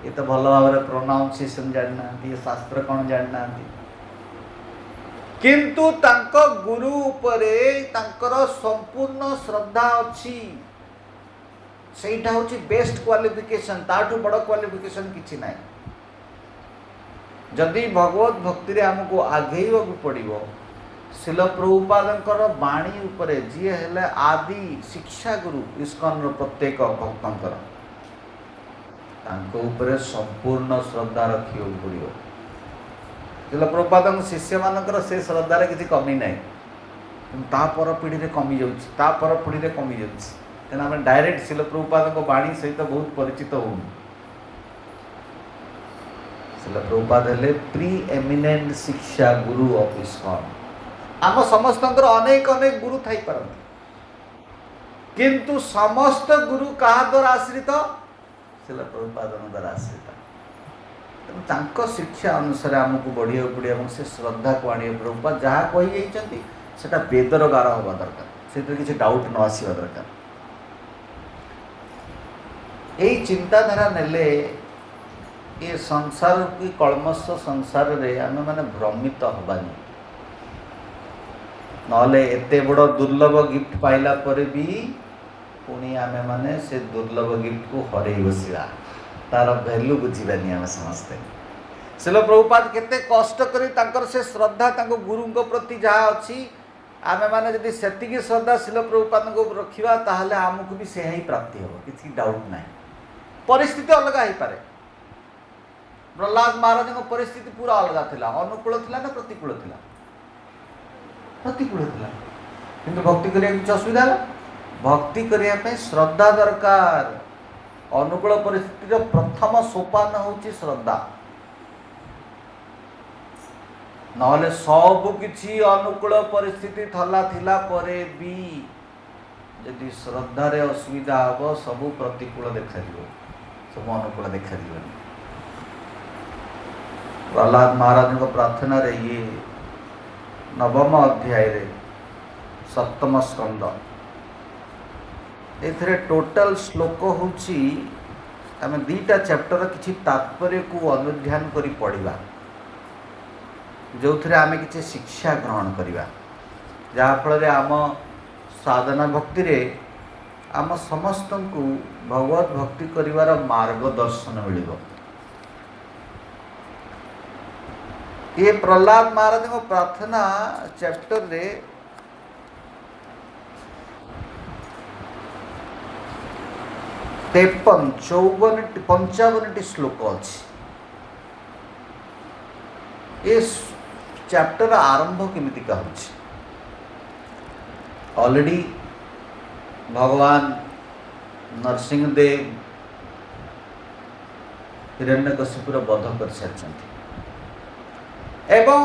ये तो भल भाव प्रोनाउंसिएशन जानी ना ये शास्त्र कौन जानी ना किंतु तांको गुरु उपरे तांकर संपूर्ण श्रद्धा अच्छी सेटा होची बेस्ट क्वालिफिकेशन ताठू बड़ क्वालिफिकेशन किछि नाही। जदि भगवत भक्ति रे हमको आगेइबा को पड़िबो शिल प्रभुपादंकर वाणी उपरे जी हेले आदि शिक्षा गुरु इस्कॉन प्रत्येक भक्तंकर तांको उपरे संपूर्ण श्रद्धा रखियो पड़िबो। शिल प्रभुपाद शिष्य मानकर से श्रद्धार किसी कमी ना पर पीढ़ी में कमी जापर पीढ़ी में कमी जाना आम डायरेक्ट शिल प्रभुपाद वाणी सहित बहुत परिचित हो। शिल प्रभुपाद हेले प्री एमिनेंट शिक्षा गुरु ऑफ इस्कॉन। आम समस्त अनेक अनेक गुरु थी पारती किंतु समस्त गुरु क्या द्वारा आश्रित शिल प्रभुपाद द्वारा आश्रित। तेणु शिक्षा अनुसार आमको बढ़िया पड़े से श्रद्धा को आने प्रभुपाद जहाँ कही जाता वेदर गार हवा दरकार से किसी डाउट न आसवा दरकार। यही चिंताधारा नेले ये संसार की कलमश संसार रे आम मैंने भ्रमित हबानी नले एते बड़ दुर्लभ गिफ्ट पाइला पर भी पुणी आमे माने से दुर्लभ गिफ्ट को हरई बसिया तार भैल्यू बुझीबानी आम समस्ते। शिल प्रभुपाद केते कष्ट करी तांकर से श्रद्धा तांको गुरु प्रति जहाँ अच्छी आमे माने यदि सेतिकी श्रद्धा शिल प्रभुपाद को रखिबा ताहले आमको भी से ही प्राप्ति हो किसी डाउट नहीं। परिस्थिति अलग हो पारे। प्रहलाद महाराज को परिस्थिति पूरा अलग थिला अनुकूल थिला ना प्रतिकूल थिला प्रतिकूल थिला किंतु भक्ति करिया किछ असुविधा ना भक्ति करिया पे श्रद्धा दरकार। अनुकूल परिस्थिति रो प्रथम सोपान होची श्रद्धा नहले सब किछि अनुकूल परिस्थिति थला थिला परे भी यदि श्रद्धा रे असुविधा हबो सब प्रतिकूल देखा दियो सब अनुकूल देखा दियो। प्रहलाद महाराज को प्रार्थना रे ये नवम अध्याय रे सप्तम स्कंद एथरे टोटल श्लोक होची आम दीटा चैप्टर किछि तात्पर्य को अनुध्यान करी पढ़िबा जो थे आम किसी शिक्षा ग्रहण करवा जहाँफल आम साधना भक्ति रे आम समस्त को भगवत भक्ति करिवार मार्गदर्शन मिल। ये प्रहलाद महाराज को प्रार्थना चैप्टर रे 53, 54, 55 श्लोक अच्छी। इस चैप्टर आरंभ केमिति कहूँ ऑलरेडी भगवान नरसिंहदेव हिरण्यकशिपुर वध कर सारी एवं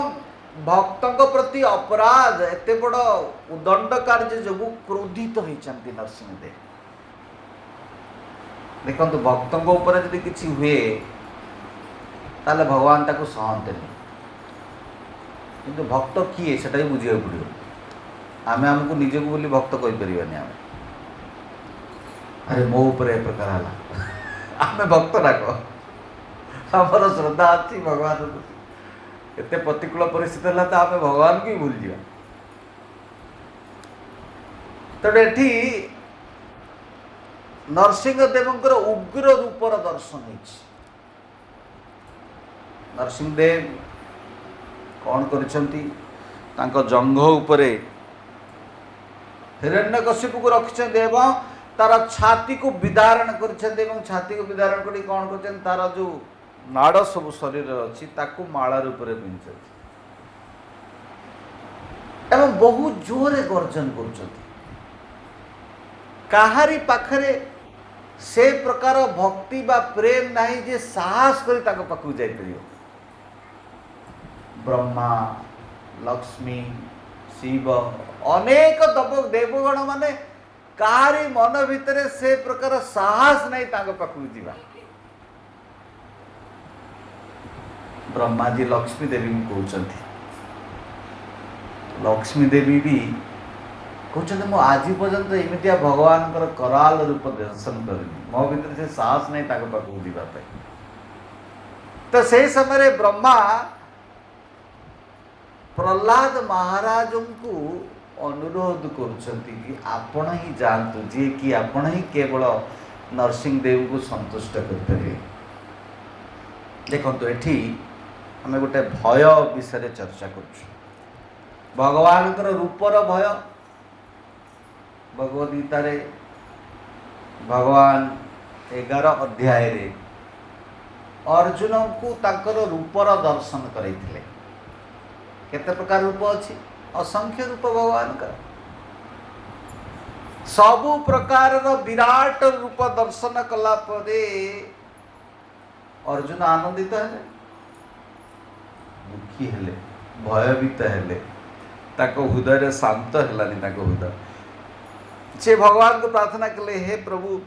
भक्तों प्रति अपराध एते बड़ उदंड कार्य जो क्रोधित होती नरसिंहदेव। देखो भक्तों ऊपर यदि किसी हुए ताले भगवान ताको सहते नहीं किंतु भक्त किए से बुझे पड़ो आम आमको निजक बोली भक्त कहीपरानी आम अरे मो ऊपर ए प्रकार है आम भक्त डाक आमर श्रद्धा अच्छी भगवान एत प्रतिकूल परिस्थिति है तो आम भगवान को ही भूल जा। तेणु एठी नरसिंहदेवंकर उग्र रूपर दर्शन होइछि। नरसिंहदेव कौन करिसंती तांको जंघ उपरे हिरण्यकशिपु को रखिछन्ते एवं तार छाती को विदारण करिछन्ते एवं छाती को विदारण करी कौन करछन तार जो नाड़ सब शरीर अच्छी ताकू माला रूपरे पिंधछन्ते एवं बहुत जोरे गर्जन करुछन्ते। काहारी पाखरे से प्रकार भक्ति बा प्रेम नहीं जे साहस करी ताको पाखु जाई परियो। ब्रह्मा लक्ष्मी शिव अनेक देवगण माने काहारी मन भितर से प्रकार साहस नहीं ताको पाखु जीवा। ब्रह्मा जी लक्ष्मी देवी कहते लक्ष्मी देवी भी कहते मु आज पर्यंत एमितिया भगवान कराल रूप दर्शन करनी मो भीतर से साहस नहीं ताको पाखु जीवा पे। तो से समय ब्रह्मा प्रहलाद महाराज को अनुरोध कि आपण ही जानतु जी कि आपण ही केवल नरसिंहदेव को संतुष्ट करें। देखो एठी आम गोटे भय विषय चर्चा कर भगवान रूपर भय भगवद्गीता रे भगवान 11 अध्याय रे अर्जुन को ताकर रूपर दर्शन करैथिले। केते प्रकार रूप अच्छी असंख्य रूप भगवान का सबु प्रकार विराट रूप दर्शन कला परे अर्जुन आनंदित है दुखी हेले भयभीत हेले ताको हृदय शांत हेलानी ताको हृदय से भगवान को प्रार्थना कले हे प्रभु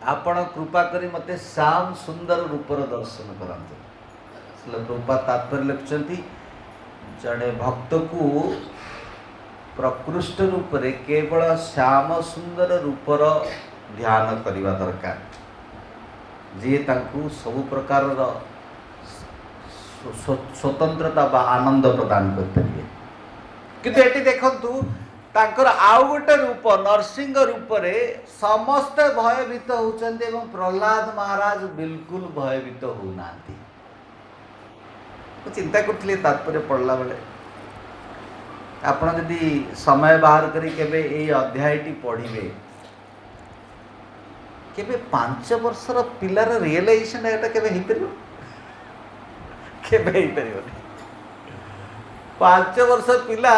आपण कृपा करी मते श्याम सुंदर रूपर दर्शन करंतु। प्रभुपाद तात्पर्य लिखुचंती जड़े भक्त को प्रकृष्ट रूप रे केवल श्याम सुंदर रूपर ध्यान करने दरकार जी तांकु सब प्रकार स्वतंत्रता बा आनंद प्रदान करते। किंतु एटी देखंतु तांकर आउ गोटे रूप नरसिंह रूप रे समस्ते भयभीत होउचंती एवं प्रहलाद महाराज बिल्कुल भयभीत होउनांती। चिंता करथिले तात्पर्य पढ़ला बेले आपण जदि समय बाहर करी केबे एई अध्यायटी पढ़िबे केबे 5 वर्षर पिलार रियलाइजेशन एटा केबे हेई परिबो केबे हेई परिबो 5 वर्ष पिला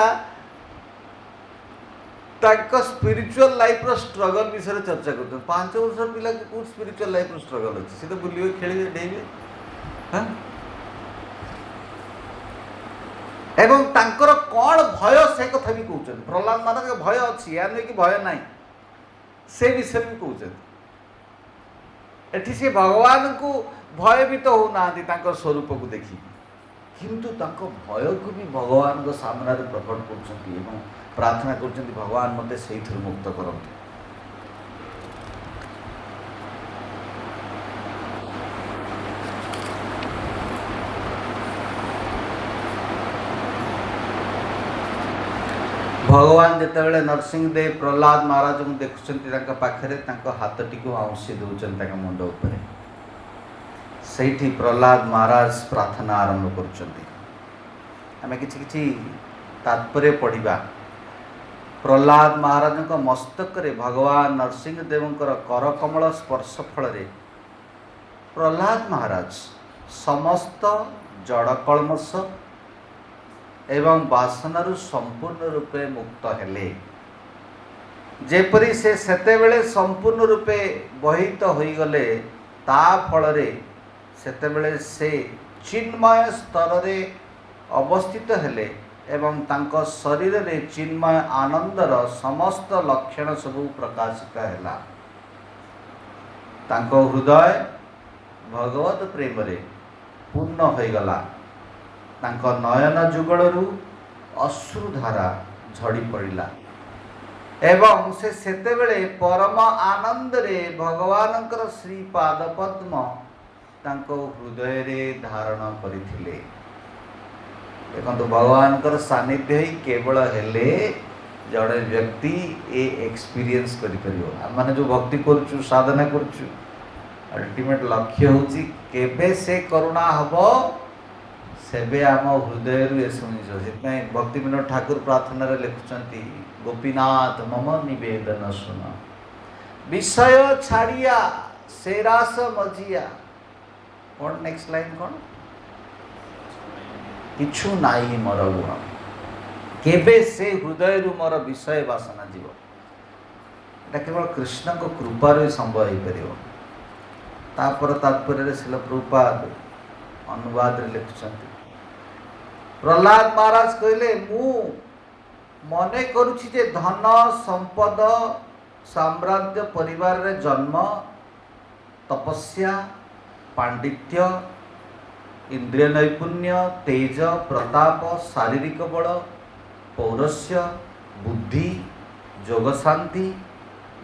ताको स्पिरिचुअल लाइफ रो स्ट्रगल विषय चर्चा करते 5 वर्ष पिला को स्पिरिचुअल लाइफ रो स्ट्रगल अछि से तो बुलियो खेलिबे डेइबे हां एवं तांकर कौन भय से कथा भी कहते प्रहलाद महाराज के भय अच्छी या नहीं कि भय नहीं से विषय भी कहते एठी से भगवान को भयभीत होना स्वरूप को देखी किंतु तांको भय को भी भगवान को सामने प्रकट कर प्रार्थना कर भगवान मते से मुक्त करते। भगवान जितेबाला नरसिंहदेव प्रहलाद महाराज को देखुं पाखे हाथटी को आउंसी दौरान मुंड उपर से प्रहलाद महाराज प्रार्थना आरंभ करें कि तात्पर्य पढ़ा। प्रहलाद महाराज मस्तक रे भगवान नरसिंहदेव करकमल स्पर्श फल प्रहलाद महाराज समस्त जड़ कलमश एवं वासनारू संपूर्ण रूपे मुक्त हेले जेपरी से सेतेबेले संपूर्ण रूपे बहित होईगले ता फलरे सेतेबेले से चिन्मय स्तर रे अवस्थित हेले एवं तांको शरीर रे चिन्मय आनंदर समस्त लक्षण सबू प्रकाशित हैला। तांको हृदय भगवत प्रेम रे पूर्ण होईगला। तांको नयन जुगलरू अश्रुधारा झड़ी पड़िला एवं से सेतेबेले परम आनंद रे भगवानकर श्री पाद पद्म तांको हृदय रे धारण करिथिले। देखंतु भगवानकर सानिध्य ही केवल हेले जड़े व्यक्ति ए एक्सपीरियंस करि परियो। माने जो भक्ति करछु साधना करछु अल्टीमेट लक्ष्य होची केबे से करुणा हबो सेबे आम हृदय ये शुणिज से भक्ति विनोद ठाकुर प्रार्थना लिखुंट गोपीनाथ मम निवेदन सुन विषय छाड़िया से रास मजिया कौन नेक्स्ट लाइन कौन किछु नाई मोर गुण केबे से हृदय रु मोर विषय वासना जीव एटा केवल कृष्ण को कृपा संभव हो पार तात्पर्य शिल प्रभुपाद अनुवाद लिखुंट प्रहलाद महाराज कहले मु मने करुछि जे धन संपद साम्राज्य परिवार रे जन्म तपस्या पांडित्य इंद्रिय नैपुण्य तेज प्रताप शारीरिक बल पौरस्य बुद्धि जोग शांति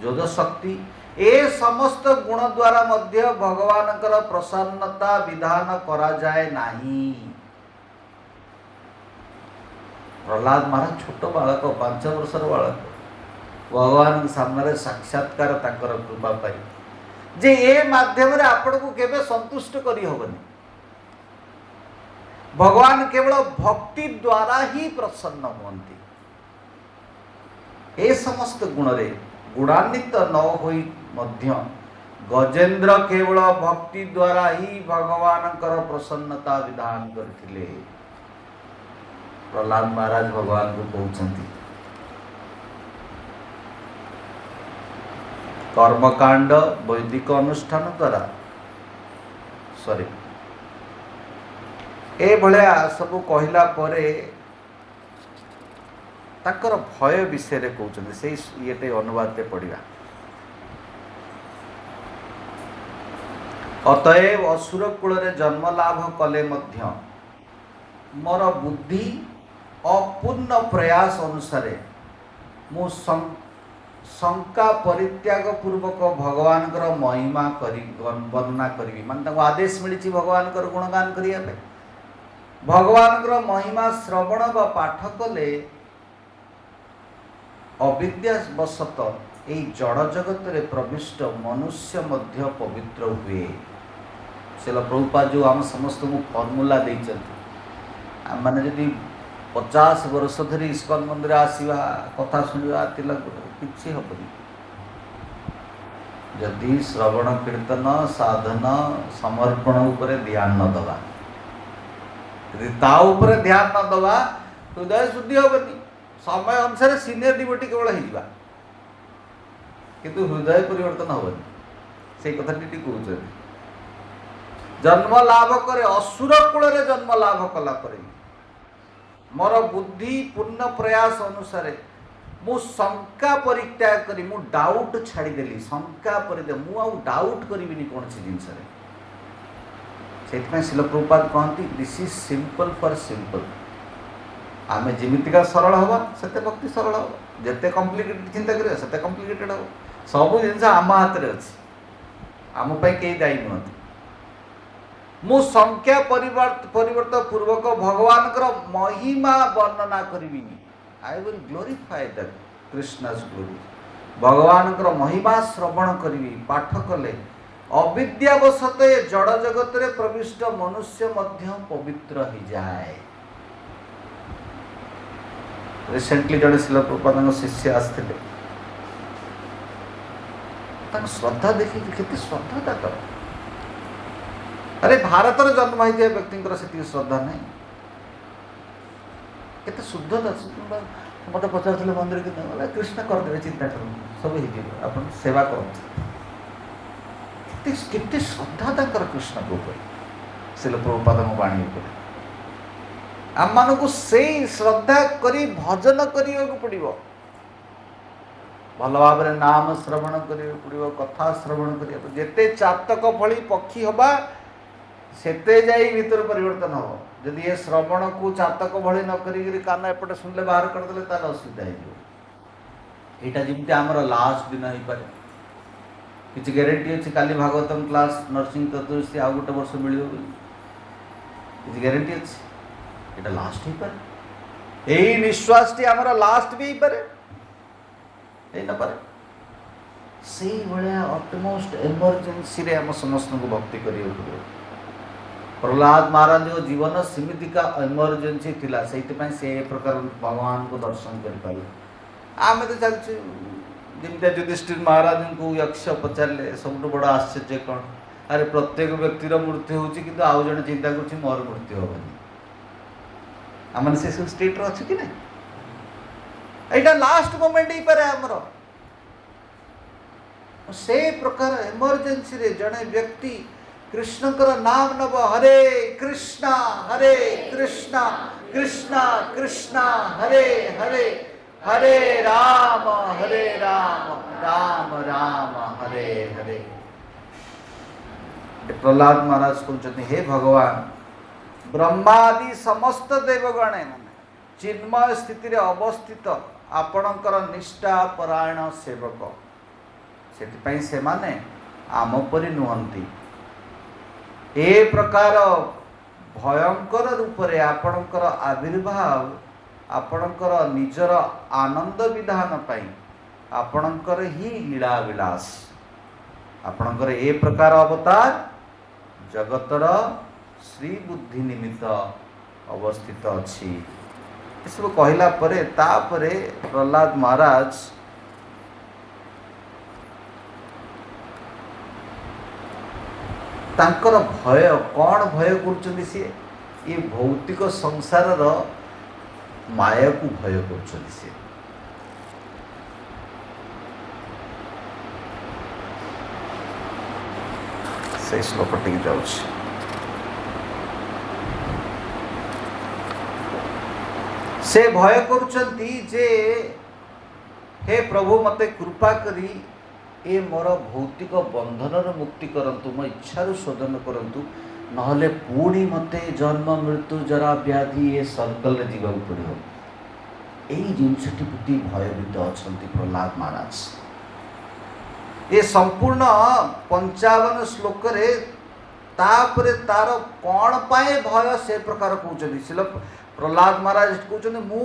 जोग शक्ति ए समस्त गुण द्वारा मध्य भगवानकर प्रसन्नता विधान करा जाए नाही। प्रहलाद महाराज छोट बालक 5 वर्षर बालक भगवान सामने साक्षात्कार ताकर कृपा पाई जे ए माध्यम रे आपण को केबे संतुष्ट करी होबनी। भगवान केवल भक्ति द्वारा ही प्रसन्न होती। ए समस्त गुण रे गुणान्वित न होई मध्य गजेंद्र केवल भक्ति द्वारा ही भगवानकर प्रसन्नता विधान करथिले। प्रहलाद महाराज भगवान को कहते कर्मकांड वैदिक अनुष्ठान द्वारा सॉरी ए भलिया सब कहला परे ताकर भय विषय रे कहते से ये अनुवाद पढ़ा। अतएव असुर कूल रे जन्म लाभ कले मध्य मोर बुद्धि अपूर्ण प्रयास अनुसार मु शंका परित्याग पूर्वक भगवान महिमा वर्णना करी मान आदेश मिली भगवान गुणगान करने भगवान महिमा श्रवण व पाठ कले अविद्यावशत यही जड़ जगत रे प्रविष्ट मनुष्य मध्य पवित्र हुए। शिल प्रभुपाद जो आम समस्त को फर्मूला देते मैंने जदि 50 वर्ष धरी इस्कन मंदिर आसवा कथा शुणा तिलक किसी हेनी जदि श्रवण कीर्तन साधन समर्पण उपर ध्यान न दवा यदि ता उपर ध्यान न दवा हृदय शुद्धि हेनी समय अनुसार सीनियर डिवोटी केवल हो किंतु हृदय परिवर्तन हेनी से कथा कहते जन्म लाभ करे असुर कूल जन्म लाभ कला पर मोर बुद्धि पूर्ण प्रयास अनुसार मु शंका परित्याग करी मु डाउट छाड़देली शंका परिदे मु आउ डाउट करी कौन सी जिनस से शिल प्रभुपाद कहती this is simple for simple आम जमीतिका सरल हवा से भक्ति सरल हम जिते कम्प्लिकेटेड चिंता करिया सेते कम्प्लिकेटेड हम सब जिन आम हाथ में अच्छी आम कई दायी नुहति मु संख्या परिवर्तन पूर्वक भगवान महिमा वर्णना करी I will glorify the Krishna's glory भगवान महिमा श्रवण करी पाठ कले अविद्यावशत जड़ जगत रे प्रविष्ट मनुष्य मध्य पवित्र हो जाए। रिसेंटली जड़े शिल प्रभुपाद शिष्य आसते श्रद्धा देखिए केते श्रद्धा तक अरे भारत जन्म होता व्यक्ति से श्रद्धा नहीं केते शुद्धता मत पचार मंदिर के कृष्ण करदे चिंता कर सब आप सेवा करते श्रद्धा तक कृष्ण को शिल प्रभुपाद वाणी आम मान को से श्रद्धा करी भजन करने को पड़ो भल भाव नाम श्रवण करने पड़ो कथा श्रवण करने जिते चातक भली पक्षी हवा सेते जाई भीतर परिवर्तन हम जदि ये श्रवण को चातक भली न करी कान एपटे सुनले बाहर करदे तार असुविधा होटा जमी आमर लास्ट दिन हो पारे किसी ग्यारंटी अच्छी काली भागवतम क्लास नरसिंह चतुर्दशी आउ गोटे वर्ष मिल किसी ग्यारंटी अच्छी ये लास्ट हो पारे यही निश्वास टी आमर लास्ट भी पारे न पारे से भाया अटमोस्ट एमरजेंसी रे आम समस्त को भक्ति करियो पड़ो प्रहलाद महाराज जो जीवन सीमितिका एमरजेंसी थिला से प्रकार भगवान को दर्शन कर पारे आम तो चलचे जमी युधिष्ठिर महाराज को यक्ष पचारे सब बड़ आश्चर्य कौन अरे प्रत्येक व्यक्तिर मृत्यु होची किंतु आउ जने चिंता कर मोर मृत्यु हेनी आम से सब स्टेट अच्छे कि नहीं यहाँ लास्ट मोमेंट ही पारे आमर से प्रकार एमरजेंसी रे जड़े व्यक्ति कृष्णकर नाम नब हरे कृष्णा कृष्णा कृष्णा हरे हरे हरे राम राम राम हरे हरे। प्रहलाद महाराज कहते हे भगवान ब्रह्मादि समस्त देवगण चिन्मय स्थिति रे अवस्थित आपणकर निष्ठा परायण सेवक से माने आम परि नुहंती ए प्रकार भयंकर रूप रे आपणकर आविर्भाव आपणकर निजर आनंद विधान पाई आपणकर ही लीला विलास आपणकर ए प्रकार अवतार जगतर श्री बुद्धि निमित्त अवस्थित अच्छी सब कहला परे तापरे प्रहलाद महाराज तांकर भय कौन भय कर सी ये भौतिक संसार माया को भय कर से श्लोक टी जाऊँ से भय करुचंती जे हे प्रभु मते कृपा करी ए मोर भौतिक बंधन मुक्ति करंतु मो इच्छार शोधन करंतु नहले पुणी मते जन्म मृत्यु जरा व्याधि ये सर्कल रे जीवा पड़ो यही जिनसटी प्रति भयभीत अच्छा प्रहलाद महाराज। ये संपूर्ण 55 श्लोक रे तापरे तार कौन पाए भय से प्रकार कहते शिल प्रहलाद महाराज कहते मु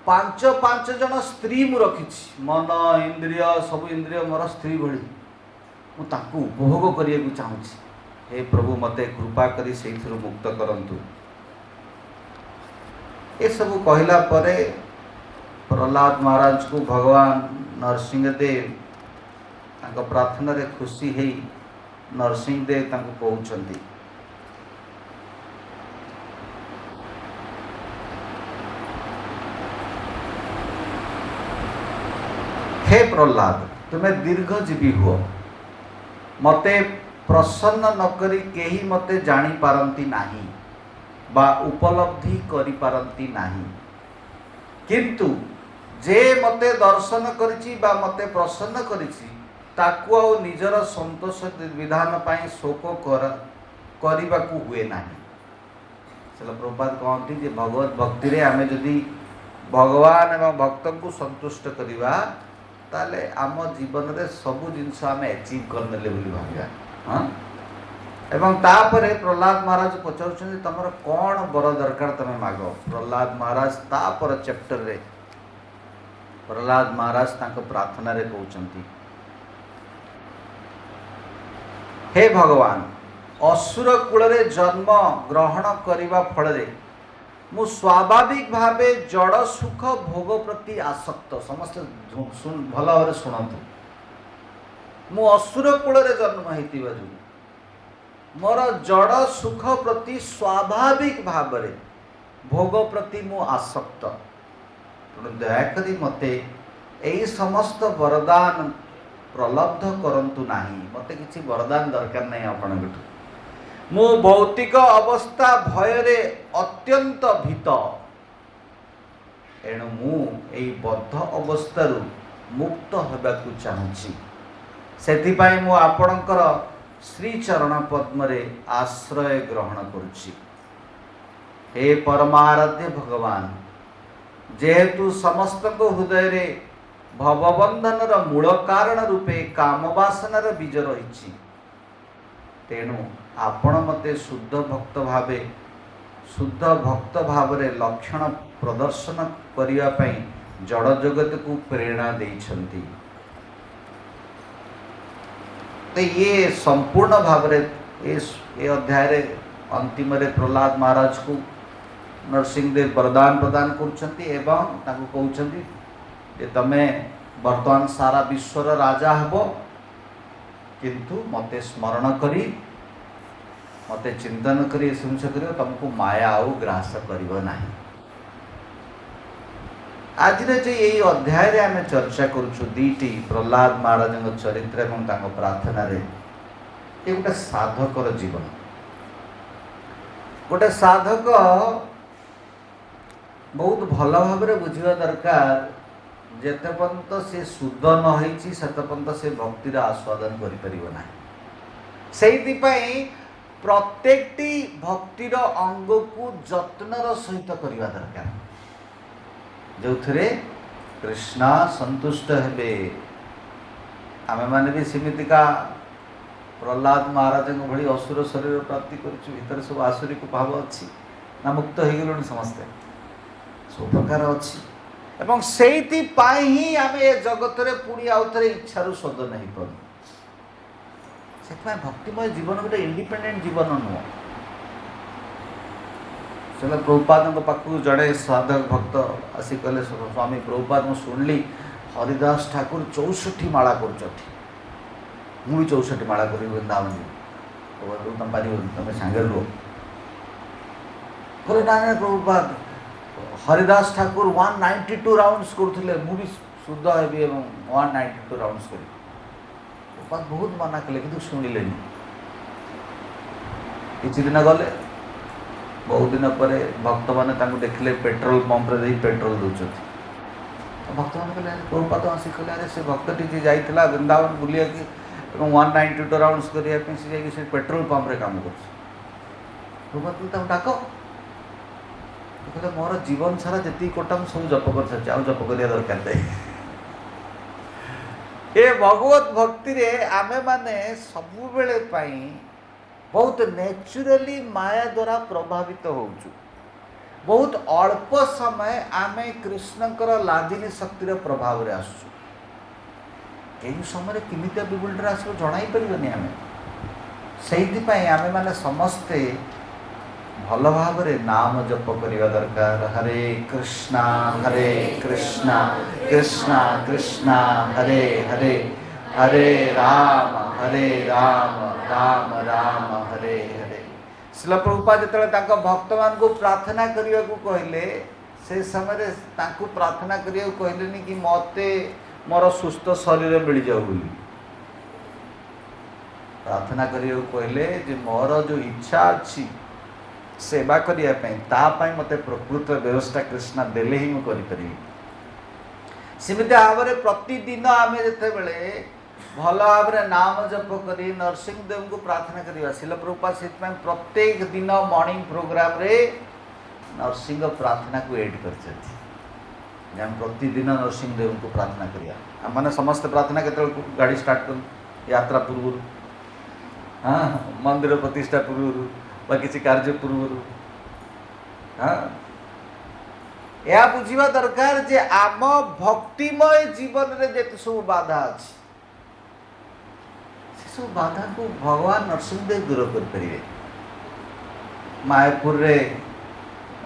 पांच पांच जन स्त्री मु रखी मन इंद्रिय सब इंद्रिय मोर स्त्री भली मुझे उपभोग करने को चाहूँगी। हे प्रभु मते कृपा करी से मुक्त करंतु। ये सब कहला परे प्रहलाद महाराज को भगवान नरसिंहदेव तांको प्रार्थना रे खुशी है नरसिंहदेव तांको कहउछंती हे प्रहलाद तुम्हें दीर्घजीवी हुआ मते प्रसन्न नकरी केही मते जानी पारंती नाही बा उपलब्धि करि पारंती नाही किंतु जे मते दर्शन करिछि बा मते प्रसन्न करिछि ताकू आ निजर संतोष विधान पाई शोक करबाकू हुए नाही। चलो प्रभुपाद कहती जे भगवत भक्ति रे आमे जदि भगवान एवं भक्त को संतुष्ट करिवा ताले आम जीवन रे सब जिनस आमे अचीव करनेले बोली भाबिया। हाँ एवं तापरे प्रहलाद महाराज पचारुछन तमर कौन बर दरकार तमे मागो। प्रहलाद महाराज तापर चैप्टर रे प्रहलाद महाराज तांको प्रार्थना रे कहउछंती हे भगवान असुर कूल रे जन्म ग्रहण करिवा फल रे मु स्वाभाविक भावे जड़ सुख भोग प्रति आसक्त समस्त भल भाव शुणु मु असुर कूल रे जन्म होइतिबा जो मोर जड़ सुख प्रति स्वाभाविक भाव रे भोग प्रति मु आसक्त दयाकरी मते यही समस्त वरदान प्रलब्ध करंतु नाही मते किसी वरदान दरकार नहीं आपण मु भौतिक अवस्था भय रे अत्यंत भीत एणु मु एई बद्ध अवस्था मुक्त होबाकू चाहूँगी सेथिपाई मु आपणकर श्री चरण पद्म रे आश्रय ग्रहण करुछि। हे परमाराध्य भगवान जेहेतु समस्त को हृदय रे भवबंधन र मूल कारण रूपे कामवासना र बीज रही तेणु आपण मते शुद्ध भक्त भाव रे लक्षण प्रदर्शन करिया पई जड़ जगत को प्रेरणा देइछंती। तो ये संपूर्ण भाव रे ये अध्याय रे अंतिम रे प्रहलाद महाराज को नरसिंहदेव वरदान प्रदान करुछंती एवं ताको कहउछंती जे तमे वर्तमान सारा विश्वर राजा हबो किंतु मते स्मरण करी मते चिंतन करी जिनिस करियो तुमको माया आउ ग्रास करिवो नाही। आज रे जे यही अध्याय रे आमे चर्चा करूछु दीटी प्रहलाद महाराज चरित्र एवं तांको प्रार्थना रे ये गोटे साधकर जीवन गोटे साधक बहुत भल भाव रे बुझिबा दरकार जेते पर्यंत से शुद्ध न होईची सेते पर्यंत से भक्तिर आस्वादन करि परिबो नाही। सेहिति पई प्रत्येकटी भक्तिर अंग को जत्नर सहित करिबा दरकार जो थे कृष्णा संतुष्ट हेबे। आमे माने भी सिमितिका प्रहलाद महाराज भली असुर शरीर प्राप्ति करिछु भीतर सब आसुरिक भाव अच्छी ना मुक्त हो गलुनी समस्ते सब प्रकार अच्छी एवं सेति पाई ही आमे ए जगत रे पुणी आउ थरे इच्छारु सद नहीं पड़ से भक्तिमय जीवन गोटे इंडिपेंडेंट जीवन नुह। चलो प्रभुपाद पाखु जड़े साधक भक्त आसी कहले स्वामी प्रभुपाद मु शुणिली हरिदास ठाकुर 64 माला कर मुझे 64 माला कर वृंदावन तुम पार तुम सांगे रुह कहले ना प्रभुपाद हरिदास ठाकुर 192 राउंड्स करुले मुझे शुद्ध हेबी 192 राउंड्स करी प्रभुपाद बहुत मना कले कि शुणिले किसी दिन गले बहुत दिन पर भक्त मैंने देखले पेट्रोल पंप रे पेट्रोल दौरान भक्त मैंने कहले प्रभुपाद आसी कहले अरे से भक्त टी जाइला वृंदावन बुलिया कि 192 राउंड्स करने से पेट्रोल पंप रे काम कर प्रभुपाद डाक कहले मोर जीवन सारा जी कोटा सब जप कर सारी आउ जप करने दरकार नहीं। ए भगवत भक्ति रे आमे माने सबु बेले पाई बहुत नेचुरली माया द्वारा प्रभावित होउछु। बहुत अल्प समय आमे कृष्णकर लादिनी शक्तिर प्रभाव रे आसु। एई समय किमितिया बिबुलटर आसो जणाई परिबनी आमे। सेहिथिपाई आमे माने समस्ते भल भाव रे नाम जप करिवा दरकार। हरे कृष्णा कृष्णा कृष्णा हरे हरे, हरे राम राम राम हरे हरे। श्रील प्रभुपाद जेतेबेले तांको भक्त मान को प्रार्थना करिया को कहले, से समय तांको प्रार्थना करिया को कहलेनी कि मते मोर सुस्थ शरीर मिल जाऊ बोली। प्रार्थना करिया को कहले जे मोर जो इच्छा अच्छी सेवा करिया पई ता पई मते प्रकृत व्यवस्था कृष्ण देले ही मु करि परिबी। सेमिति भावरे प्रतिदिन आमे जेतेबेले भल भाव नाम जप करी नरसिंह देव को प्रार्थना करिया। श्रील प्रभुपाद से प्रत्येक दिन मॉर्निंग प्रोग्राम रे नरसिंह प्रार्थना को ऐड करछथि। हम प्रतिदिन नरसिंह देव को प्रार्थना करिया। हम माने समस्त प्रार्थना केते गाड़ी स्टार्ट कर यात्रा पूर्व, हाँ मंदिर प्रतिष्ठा पूर्व बा किसी कार्य पूर्व, हाँ या बुझिबा दरकार जे आम भक्तिमय जीवन रे जेते सब बाधा अछि से सब बाधा को भगवान नरसिंह देव दूर कर परिबे। मायापुर रे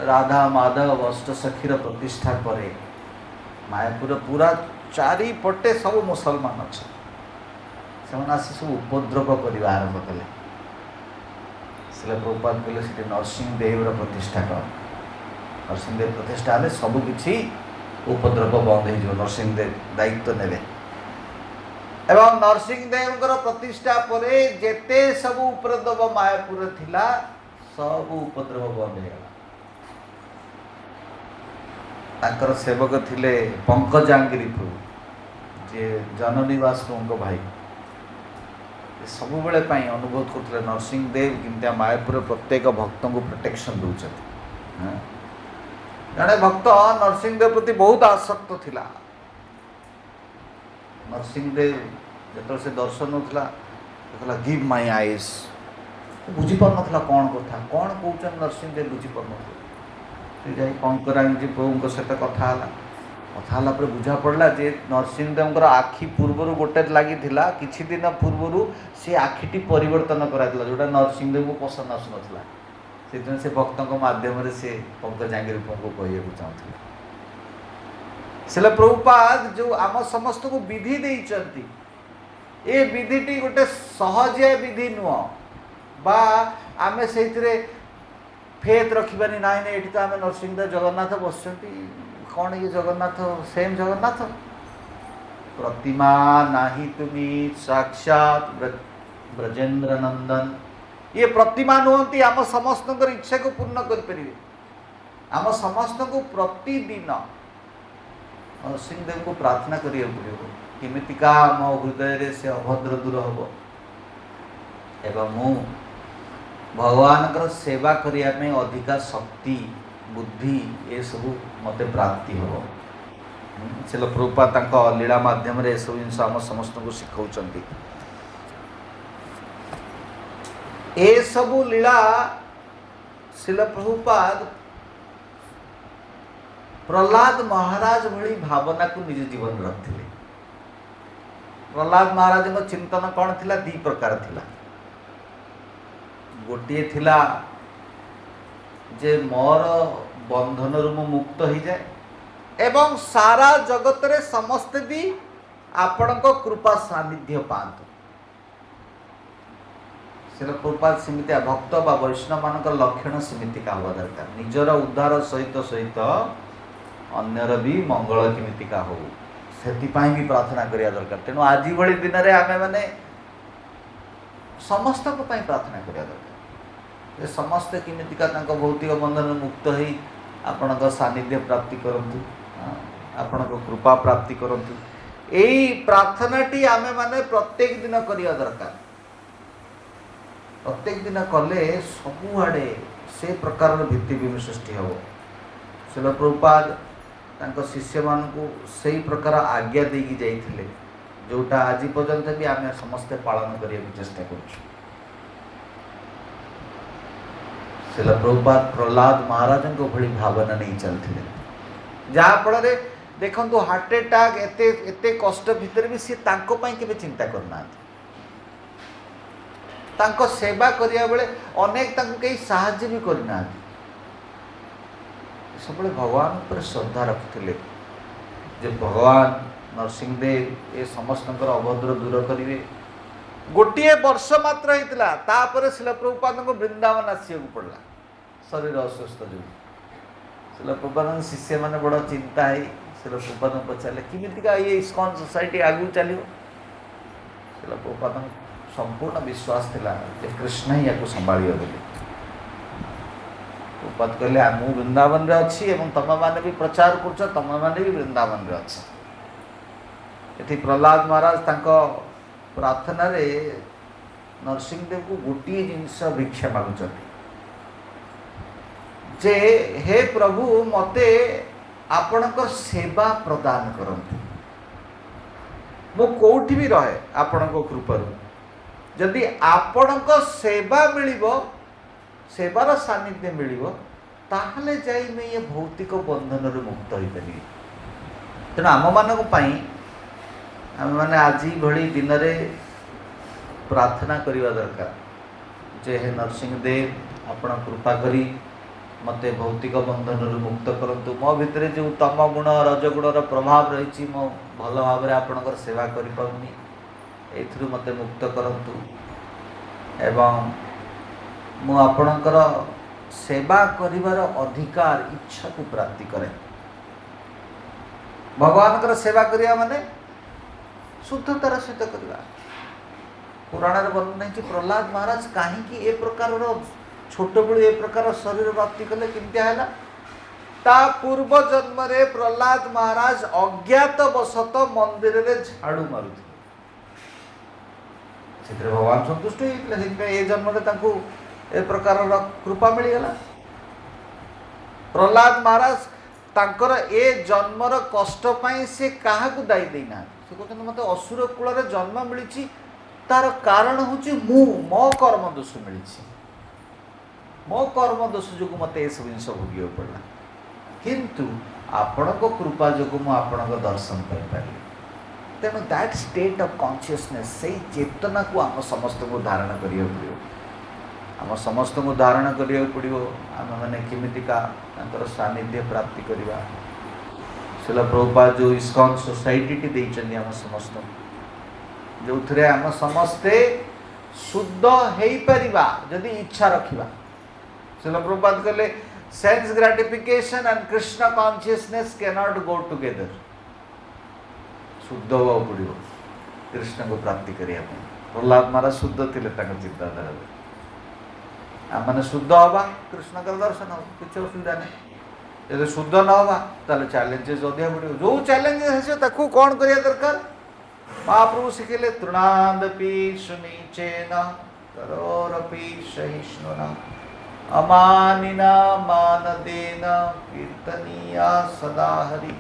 राधा माधव अष्ट सखीर प्रतिष्ठा करे मायापुर पूरा चारि पटे सब मुसलमान अच्छा से आसी सब उपद्रव करने आरंभ कले। श्रील प्रभुपाद कहले से नरसिंह देव प्रतिष्ठा कर। नरसिंह देव प्रतिष्ठा हेले सबकि उपद्रव बंद हो। नरसिंह देव दायित्व नेबे एवं नरसिंह देव प्रतिष्ठा पर जेते सब उपद्रव मायापुर थिला सब उपद्रव बंद हो। तांकर सेवक थिले पंकजांगिरी प्रभु जे जननी वासुदेव भाई सब बेले अनुभव करते नरसिंह देव किंतु मायापुर प्रत्येक भक्त को प्रोटेक्शन दौरान। जड़े भक्त नरसिंह देव प्रति बहुत आसक्त थिला। नरसिंह देव जो से दर्शन होता कहला गिव माय आईज बुझी पार ना कौन कथा कौन कौन नरसिंह देव बुझी पार ना कंकरांगी प्रभु सहित कथा पर बुझा पड़ा जे नरसिंह देव आखि पूर्वर गोटे लगी किछि दिन पूर्वर से आखिटी परिवर्तन करा जोटा नरसिंह देव को पसंद आसुना से भक्तों माध्यम से पंकजांगिरी प्रभु को कहू चाहते। श्रील प्रभुपाद जो आम समस्त को विधि देइचंती ए विधिटी गोटे सहजिया विधि नुह बा आमे से फेत रखिबानी ना ये तो आम नरसिंह देव जगन्नाथ बसुँच कौन ये जगन्नाथ सेम जगन्नाथ प्रतिमा नाही तुमी साक्षात ब्रजेंद्र नंदन ये प्रतिमा नुहति आम समस्त इच्छा को पूर्ण करें। आम समस्त को प्रतिदिन नरसिंह देव को प्रार्थना करिया पड़ो किमितिका मो हृदय से अभद्र दूर हम एवं मु भगवान सेवा करने अधिका शक्ति बुद्धि ये सब मते प्राप्ति हो। श्रील प्रभुपाद लीला माध्यम रे सब जिन आम समस्त को शिखाउछंती। ए सबु लीला श्रील प्रभुपाद प्रहलाद महाराज भली भावना को निज जीवन रखते। प्रहलाद महाराज को चिंतन कौन थिला दी प्रकार थिला। गोटे थिला जे मोर बंधन रु मुक्त हो जाए एवं सारा जगत रे समस्त भी आपण कृपा सानिध्य पात। श्रील प्रभुपाद सेमित भक्त बा वैष्णव मान लक्षण सेमितिका हवा दरकार। निजर उद्धार सहित सहित अन्यर भी मंगल केमितिका हो से भी प्रार्थना करिया दरकार। तेणु आज भली दिन में आमे माने समस्त को प्रार्थना करिया दरकार। समस्त केमितिका भौतिक बंधन मुक्त हो आपण सानिध्य प्राप्ति करंतु आपण कृपा प्राप्ति करंतु। यही प्रार्थनाटी आमे माने प्रत्येक दिन करिया दरकार। प्रत्येक दिन कले सबुआड़े से प्रकार भित्तिभूमि सृष्टि हो ଶିଳ ପ୍ରଭୁପାଦ ତାଙ୍କ ଶିଷ୍ୟମାନଙ୍କୁ ସେଇ ପ୍ରକାର ଆଜ୍ଞା ଦେଇକି ଯାଇଥିଲେ ଯେଉଁଟା ଆଜି ପର୍ଯ୍ୟନ୍ତ ବି ଆମେ ସମସ୍ତେ ପାଳନ କରିବାକୁ ଚେଷ୍ଟା କରୁଛୁ। ଶିଳ ପ୍ରଭୁପାଦ ପ୍ରହ୍ଲାଦ ମହାରାଜଙ୍କ ଭଳି ଭାବନା ନେଇ ଚାଲିଥିଲେ, ଯାହାଫଳରେ ଦେଖନ୍ତୁ ହାର୍ଟ ଆଟାକ୍ ଏତେ ଏତେ କଷ୍ଟ ଭିତରେ ବି ସେ ତାଙ୍କ ପାଇଁ କେବେ ଚିନ୍ତା କରିନାହାନ୍ତି। ତାଙ୍କ ସେବା କରିବା ବେଳେ ଅନେକ ତାଙ୍କୁ କେହି ସାହାଯ୍ୟ ବି କରିନାହାନ୍ତି। ସବୁବେଳେ ଭଗବାନ ଉପରେ ଶ୍ରଦ୍ଧା ରଖିଥିଲେ ଯେ ଭଗବାନ ନରସିଂହଦେବ ଏ ସମସ୍ତଙ୍କର ଅଭଦ୍ର ଦୂର କରିବେ। ଗୋଟିଏ ବର୍ଷ ମାତ୍ର ହେଇଥିଲା, ତାପରେ ଶିଳ ପ୍ରଭୁପାଦଙ୍କୁ ବୃନ୍ଦାବନ ଆସିବାକୁ ପଡ଼ିଲା ଶରୀର ଅସୁସ୍ଥ ଯୋଗୁଁ। ଶିଳ ପ୍ରଭୁପାଦଙ୍କ ଶିଷ୍ୟମାନେ ବଡ଼ ଚିନ୍ତା ହେଇ ଶିଳ ପ୍ରଭୁପାଦଙ୍କୁ ପଚାରିଲେ କେମିତିକା ଇଏ ଇସ୍କନ ସୋସାଇଟି ଆଗକୁ ଚାଲିବ। ଶିଳ ପ୍ରଭୁପାଦଙ୍କ ସମ୍ପୂର୍ଣ୍ଣ ବିଶ୍ୱାସ ଥିଲା ଯେ କୃଷ୍ଣ ହିଁ ୟାକୁ ସମ୍ଭାଳିବ ବୋଲି। ପ୍ରଭୁପାଦ କହିଲେ ମୁଁ ବୃନ୍ଦାବନରେ ଅଛି ଏବଂ ତମେମାନେ ବି ପ୍ରଚାର କରୁଛ, ତମେମାନେ ବି ବୃନ୍ଦାବନରେ ଅଛ। ଏଠି ପ୍ରହ୍ଲାଦ ମହାରାଜ ତାଙ୍କ ପ୍ରାର୍ଥନାରେ ନରସିଂହଦେବଙ୍କୁ ଗୋଟିଏ ଜିନିଷ ଭିକ୍ଷା ମାଗୁଛନ୍ତି ଯେ ହେ ପ୍ରଭୁ ମୋତେ ଆପଣଙ୍କ ସେବା ପ୍ରଦାନ କରନ୍ତୁ। ମୁଁ କେଉଁଠି ବି ରହେ ଆପଣଙ୍କ କୃପାରୁ ଯଦି ଆପଣଙ୍କ ସେବା ମିଳିବ, ସେବାର ସାନ୍ନିଧ୍ୟ ମିଳିବ, ତାହେଲେ ଯାଇ ମୁଁ ଏ ଭୌତିକ ବନ୍ଧନରୁ ମୁକ୍ତ ହୋଇପାରିବି। ତେଣୁ ଆମମାନଙ୍କ ପାଇଁ ଆମେମାନେ ଆଜି ଭଳି ଦିନରେ ପ୍ରାର୍ଥନା କରିବା ଦରକାର ଯେ ହେ ନରସିଂହଦେବ ଆପଣ କୃପା କରି ମୋତେ ଭୌତିକ ବନ୍ଧନରୁ ମୁକ୍ତ କରନ୍ତୁ। ମୋ ଭିତରେ ଯେଉଁ ତମ ଗୁଣ ରଜଗୁଣର ପ୍ରଭାବ ରହିଛି, ମୁଁ ଭଲ ଭାବରେ ଆପଣଙ୍କର ସେବା କରିପାରୁନି, ଏଇଥିରୁ ମୋତେ ମୁକ୍ତ କରନ୍ତୁ ଏବଂ ମୁଁ ଆପଣଙ୍କର ସେବା କରିବାର ଅଧିକାର ଇଚ୍ଛାକୁ ପ୍ରାପ୍ତି କରେ। ଭଗବାନଙ୍କର ସେବା କରିବା ମାନେ ଶୁଦ୍ଧତାର ସହିତ କରିବା। ପୁରାଣରେ ବର୍ଣ୍ଣନା ହେଇଛି ପ୍ରହ୍ଲାଦ ମହାରାଜ କାହିଁକି ଏ ପ୍ରକାରର ଛୋଟବେଳୁ ଏ ପ୍ରକାର ଶରୀର ପ୍ରାପ୍ତି କଲେ, କେମିତିଆ ହେଲା। ତା ପୂର୍ବ ଜନ୍ମରେ ପ୍ରହ୍ଲାଦ ମହାରାଜ ଅଜ୍ଞାତ ବଶତଃ ମନ୍ଦିରରେ ଝାଡୁ ମାରୁଥିଲେ। ସେଥିରେ ଭଗବାନ ସନ୍ତୁଷ୍ଟ ହେଇଥିଲେ, ସେଥିପାଇଁ ଏ ଜନ୍ମରେ ତାଙ୍କୁ ଏ ପ୍ରକାରର କୃପା ମିଳିଗଲା। ପ୍ରହ୍ଲାଦ ମହାରାଜ ତାଙ୍କର ଏ ଜନ୍ମର କଷ୍ଟ ପାଇଁ ସେ କାହାକୁ ଦାୟୀ ଦେଇନାହାନ୍ତି। ସେ କହୁଛନ୍ତି ମୋତେ ଅସୁର କୂଳରେ ଜନ୍ମ ମିଳିଛି, ତାର କାରଣ ହେଉଛି ମୋ କର୍ମ ଦୋଷ ମିଳିଛି, ମୋ କର୍ମ ଦୋଷ ଯୋଗୁଁ ମୋତେ ଏସବୁ ଜିନିଷ ଭୋଗିବାକୁ ପଡ଼ିଲା, କିନ୍ତୁ ଆପଣଙ୍କ କୃପା ଯୋଗୁଁ ମୁଁ ଆପଣଙ୍କ ଦର୍ଶନ କରିପାରିଲି। ତେଣୁ ଦ୍ୟାଟ୍ ଷ୍ଟେଟ୍ ଅଫ୍ କନସିୟସନେସ୍, ସେଇ ଚେତନାକୁ ଆମ ସମସ୍ତଙ୍କୁ ଧାରଣ କରିବାକୁ ପଡ଼ିବ। ଆମ ସମସ୍ତଙ୍କୁ ଧାରଣ କରିବାକୁ ପଡ଼ିବ ଆମେମାନେ କେମିତିକା ତାଙ୍କର ସାନ୍ନିଧ୍ୟ ପ୍ରାପ୍ତି କରିବା। ଶିଳ ପ୍ରଭୁପାଦ ଯେଉଁ ଇସ୍କନ ସୋସାଇଟିଟି ଦେଇଛନ୍ତି ଆମ ସମସ୍ତଙ୍କୁ, ଯେଉଁଥିରେ ଆମେ ସମସ୍ତେ ଶୁଦ୍ଧ ହେଇପାରିବା ଯଦି ଇଚ୍ଛା ରଖିବା। ଶିଳ ପ୍ରଭୁପାଦ କହିଲେ sense gratification and Krishna consciousness can't go together. ଶୁଦ୍ଧ ହେବାକୁ ପଡ଼ିବ କୃଷ୍ଣଙ୍କୁ ପ୍ରାପ୍ତି କରିବା ପାଇଁ। ପ୍ରହ୍ଲାଦ ମହାରାଜ ଶୁଦ୍ଧ ଥିଲେ ତାଙ୍କ ଚିନ୍ତାଧାରାରେ। ଆମମାନେ ଶୁଦ୍ଧ ହେବା, କୃଷ୍ଣଙ୍କର ଦର୍ଶନ ହେବ, କିଛି ଅସୁବିଧା ନାହିଁ। ଯଦି ଶୁଦ୍ଧ ନ ହେବା ତାହେଲେ ଚ୍ୟାଲେଞ୍ଜେସ୍ ଅଧିକା ପଡ଼ିବ। ଯେଉଁ ଚ୍ୟାଲେଞ୍ଜେସ୍ ଆସିବ ତାକୁ କ'ଣ କରିବା ଦରକାର? ମହାପ୍ରଭୁ ଶିଖେଇଲେ ତୃଣାଦପି ସୁନିଚେନ ତରୋରପି ସହିଷ୍ଣୁନା ଅମାନିନା ମାନଦେନ କୀର୍ତ୍ତନୀୟା ସଦା ହରି।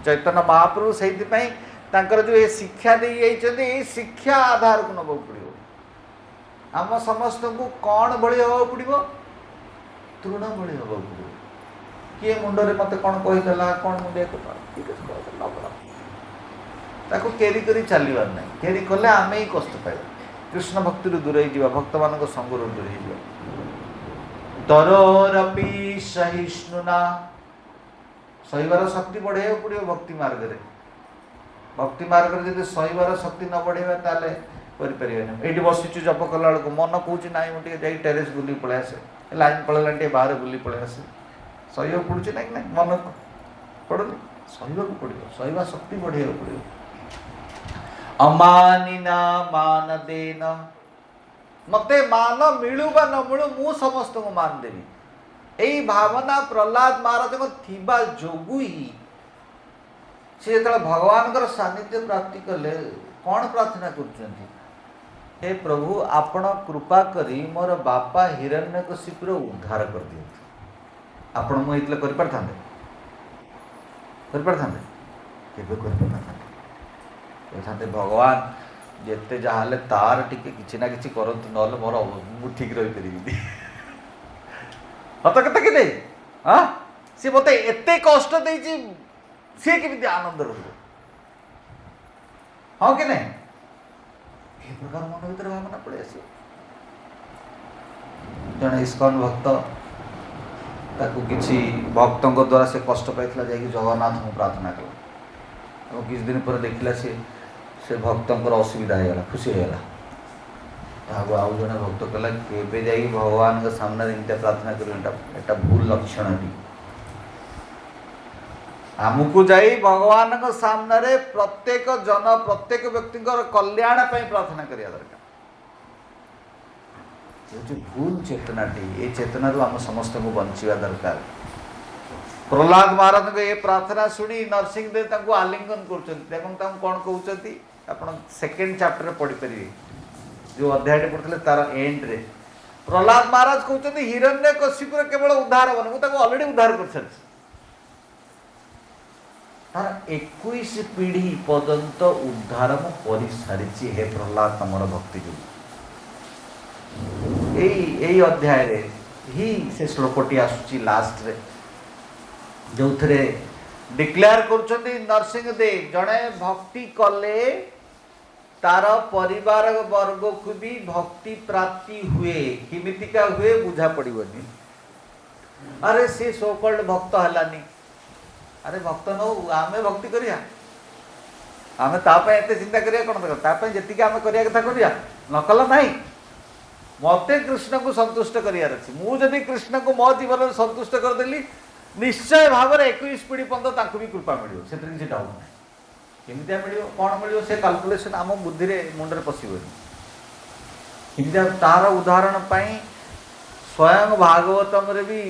ଚୈତନ୍ୟ ମହାପ୍ରଭୁ ସେଇଥିପାଇଁ ତାଙ୍କର ଯେଉଁ ଏ ଶିକ୍ଷା ଦେଇ ଯାଇଛନ୍ତି, ଏଇ ଶିକ୍ଷା ଆଧାରକୁ ନେବାକୁ ପଡ଼ିବ। ଆମ ସମସ୍ତଙ୍କୁ କ'ଣ ଭଳି ହେବାକୁ ପଡ଼ିବ? ତୃଣ ଭଳି ହେବାକୁ ପଡ଼ିବ। କିଏ ମୁଣ୍ଡରେ ମୋତେ କ'ଣ କହିଦେଲା, କ'ଣ ମୁଣ୍ଡିଆ କଥା, ଠିକ୍ ଅଛି ତାକୁ କେରି କରି ଚାଲିବାର ନାହିଁ। କେରି କଲେ ଆମେ ହିଁ କଷ୍ଟ ପାଇବା, କୃଷ୍ଣ ଭକ୍ତିରୁ ଦୂରେଇ ଯିବା, ଭକ୍ତମାନଙ୍କ ସଙ୍ଗରୁ ଦୂରେଇ ଯିବା। ତରୋରପି ସହିଷ୍ଣୁନା, ସହିବାର ଶକ୍ତି ବଢ଼େଇବାକୁ ପଡ଼ିବ ଭକ୍ତି ମାର୍ଗରେ। ଭକ୍ତି ମାର୍ଗରେ ଯଦି ସହିବାର ଶକ୍ତି ନ ବଢ଼େଇବା ତାହେଲେ କରିପାରିବେନି। ଏଇଠି ବସିଛୁ ଜପ କଲା ବେଳକୁ ମନ କହୁଛି ନାହିଁ ମୁଁ ଟିକେ ଯାଇ ଟେରେସ୍ ବୁଲି ପଳେଇ ଆସେ, ଲାଇନ୍ ପଳେଇଲାଣି ଟିକେ ବାହାରେ ବୁଲି ପଳେଇ ଆସେ, ସହିବାକୁ ପଡ଼ୁଛି ନାଇଁ ନାଇଁ, ମନକୁ ପଡ଼ୁନି, ସହିବାକୁ ପଡ଼ିବ, ସହିବା ଶକ୍ତି ବଢ଼େଇବାକୁ ପଡ଼ିବ। ଅମାନିନା ମାନ ଦେନ, ମୋତେ ମାନ ମିଳୁ ବା ନ ମିଳୁ ମୁଁ ସମସ୍ତଙ୍କୁ ମାନ ଦେବି। ଏଇ ଭାବନା ପ୍ରହ୍ଲାଦ ମହାରାଜଙ୍କ ଥିବା ଯୋଗୁଁ ହିଁ ସେ ଯେତେବେଳେ ଭଗବାନଙ୍କର ସାନ୍ନିଧ୍ୟ ପ୍ରାପ୍ତି କଲେ କ'ଣ ପ୍ରାର୍ଥନା କରୁଛନ୍ତି? ହେ ପ୍ରଭୁ ଆପଣ କୃପା କରି ମୋର ବାପା ହିରଣ୍ୟକଶିପୁର ଉଦ୍ଧାର କରିଦିଅନ୍ତୁ। ଆପଣ ମୁଁ ହେଇଥିଲେ କରିପାରିଥାନ୍ତେ? କରିପାରିଥାନ୍ତେ? କେବେ କରିପାରିଥାନ୍ତେ? କହିଥାନ୍ତେ ଭଗବାନ ଯେତେ ଯାହା ହେଲେ ତାର ଟିକେ କିଛି ନା କିଛି କରନ୍ତୁ, ନହେଲେ ମୋର ମୁଁ ଠିକ୍ ରହିପାରିବିନି। ସତ କଥା କି ନାହିଁ? ହଁ, ସିଏ ମୋତେ ଏତେ କଷ୍ଟ ଦେଇଛି, ସିଏ କେମିତି ଆନନ୍ଦ ରହିବ? ହଁ କି ନାହିଁ? ଏ ପ୍ରକାର ମନ ଭିତରେ ଭାବନା ପଳେଇ ଆସିବ। ଜଣେ ଇସ୍କନ ଭକ୍ତ, ତାକୁ କିଛି ଭକ୍ତଙ୍କ ଦ୍ୱାରା ସେ କଷ୍ଟ ପାଇଥିଲା, ଯାଇକି ଜଗନ୍ନାଥଙ୍କୁ ପ୍ରାର୍ଥନା କଲା ଏବଂ କିଛି ଦିନ ପରେ ଦେଖିଲା ସେ ଭକ୍ତଙ୍କର ଅସୁବିଧା ହେଇଗଲା, ଖୁସି ହେଇଗଲା। ତାହାକୁ ଆଉ ଜଣେ ଭକ୍ତ କହିଲା, କେବେ ଯାଇକି ଭଗବାନଙ୍କ ସାମ୍ନାରେ ଏମିତିଆ ପ୍ରାର୍ଥନା କରିବ, ଏଟା ଭୁଲ ଲକ୍ଷଣଟି। ଆମକୁ ଯାଇ ଭଗବାନଙ୍କ ସାମ୍ନାରେ ପ୍ରତ୍ୟେକ ବ୍ୟକ୍ତିଙ୍କର କଲ୍ୟାଣ ପାଇଁ ପ୍ରାର୍ଥନା କରିବା ଦରକାର। ହେଉଛି ଭୁଲ ଚେତନାଟି। ଏ ଚେତନାରୁ ଆମ ସମସ୍ତଙ୍କୁ ବଞ୍ଚିବା ଦରକାର। ପ୍ରହ୍ଲାଦ ମହାରାଜଙ୍କ ଏ ପ୍ରାର୍ଥନା ଶୁଣି ନରସିଂହଦେବ ତାଙ୍କୁ ଆଲିଙ୍ଗନ କରୁଛନ୍ତି ଏବଂ ତାଙ୍କୁ କ'ଣ କହୁଛନ୍ତି, ଆପଣ ସେକେଣ୍ଡ ଚାପ୍ଟରରେ ପଢ଼ିପାରିବେ। ଯେଉଁ ଅଧ୍ୟାୟଟି ପଢ଼ୁଥିଲେ ତାର ଏଣ୍ଡରେ ପ୍ରହ୍ଲାଦ ମହାରାଜ କହୁଛନ୍ତି, ହିରଣ୍ୟକଶିପୁର କେବଳ ଉଦ୍ଧାର ହେବନି, ମୁଁ ତାକୁ ଅଲରେଡ଼ି ଉଦ୍ଧାର କରିସାରିଛି। ତାର 21 ପିଢ଼ି ପର୍ଯ୍ୟନ୍ତ ଉଦ୍ଧାର ମୁଁ କରିସାରିଛି, ହେ ପ୍ରହ୍ଲାଦ ତମର ଭକ୍ତି ଯୋଗୁଁ। ଏଇ ଅଧ୍ୟାୟରେ ହିଁ ସେ ଶ୍ଲୋକଟି ଆସୁଛି ଲାଷ୍ଟରେ, ଯେଉଁଥିରେ ଡିକ୍ଲେୟାର କରୁଛନ୍ତି ନରସିଂହଦେବ ଜଣେ ଭକ୍ତି କଲେ ତାର ପରିବାର ବର୍ଗକୁ ବି ଭକ୍ତି ପ୍ରାପ୍ତି ହୁଏ। କେମିତିକା ହୁଏ ବୁଝା ପଡ଼ିବନି। ଆରେ ସେ ସୋକଲ୍ଡ ଭକ୍ତ ହେଲାନି, ଆରେ ଭକ୍ତ ନଉ, ଆମେ ଭକ୍ତି କରିବା, ଆମେ ତା ପାଇଁ ଏତେ ଚିନ୍ତା କରିବା କ'ଣ ଦରକାର? ତା ପାଇଁ ଯେତିକି ଆମେ କରିବା କଥା କରିବା, ନ କଲା ନାହିଁ। ମୋତେ କୃଷ୍ଣଙ୍କୁ ସନ୍ତୁଷ୍ଟ କରିବାର ଅଛି। ମୁଁ ଯଦି କୃଷ୍ଣଙ୍କୁ ମୋ ଜୀବନରେ ସନ୍ତୁଷ୍ଟ କରିଦେଲି, ନିଶ୍ଚୟ ଭାବରେ 21 ପିଢ଼ି ପର୍ଯ୍ୟନ୍ତ ତାଙ୍କୁ ବି କୃପା ମିଳିବ, ସେଥିରେ କିଛି ଡାଉଟ୍ ନାହିଁ। କେମିତିଆ ମିଳିବ, କ'ଣ ମିଳିବ, ସେ କାଲକୁଲେସନ୍ ଆମ ବୁଦ୍ଧିରେ ମୁଣ୍ଡରେ ପଶିବନି। କେମିତିଆ ତାର ଉଦାହରଣ ପାଇଁ ସ୍ୱୟଂ ଭାଗବତମରେ ବି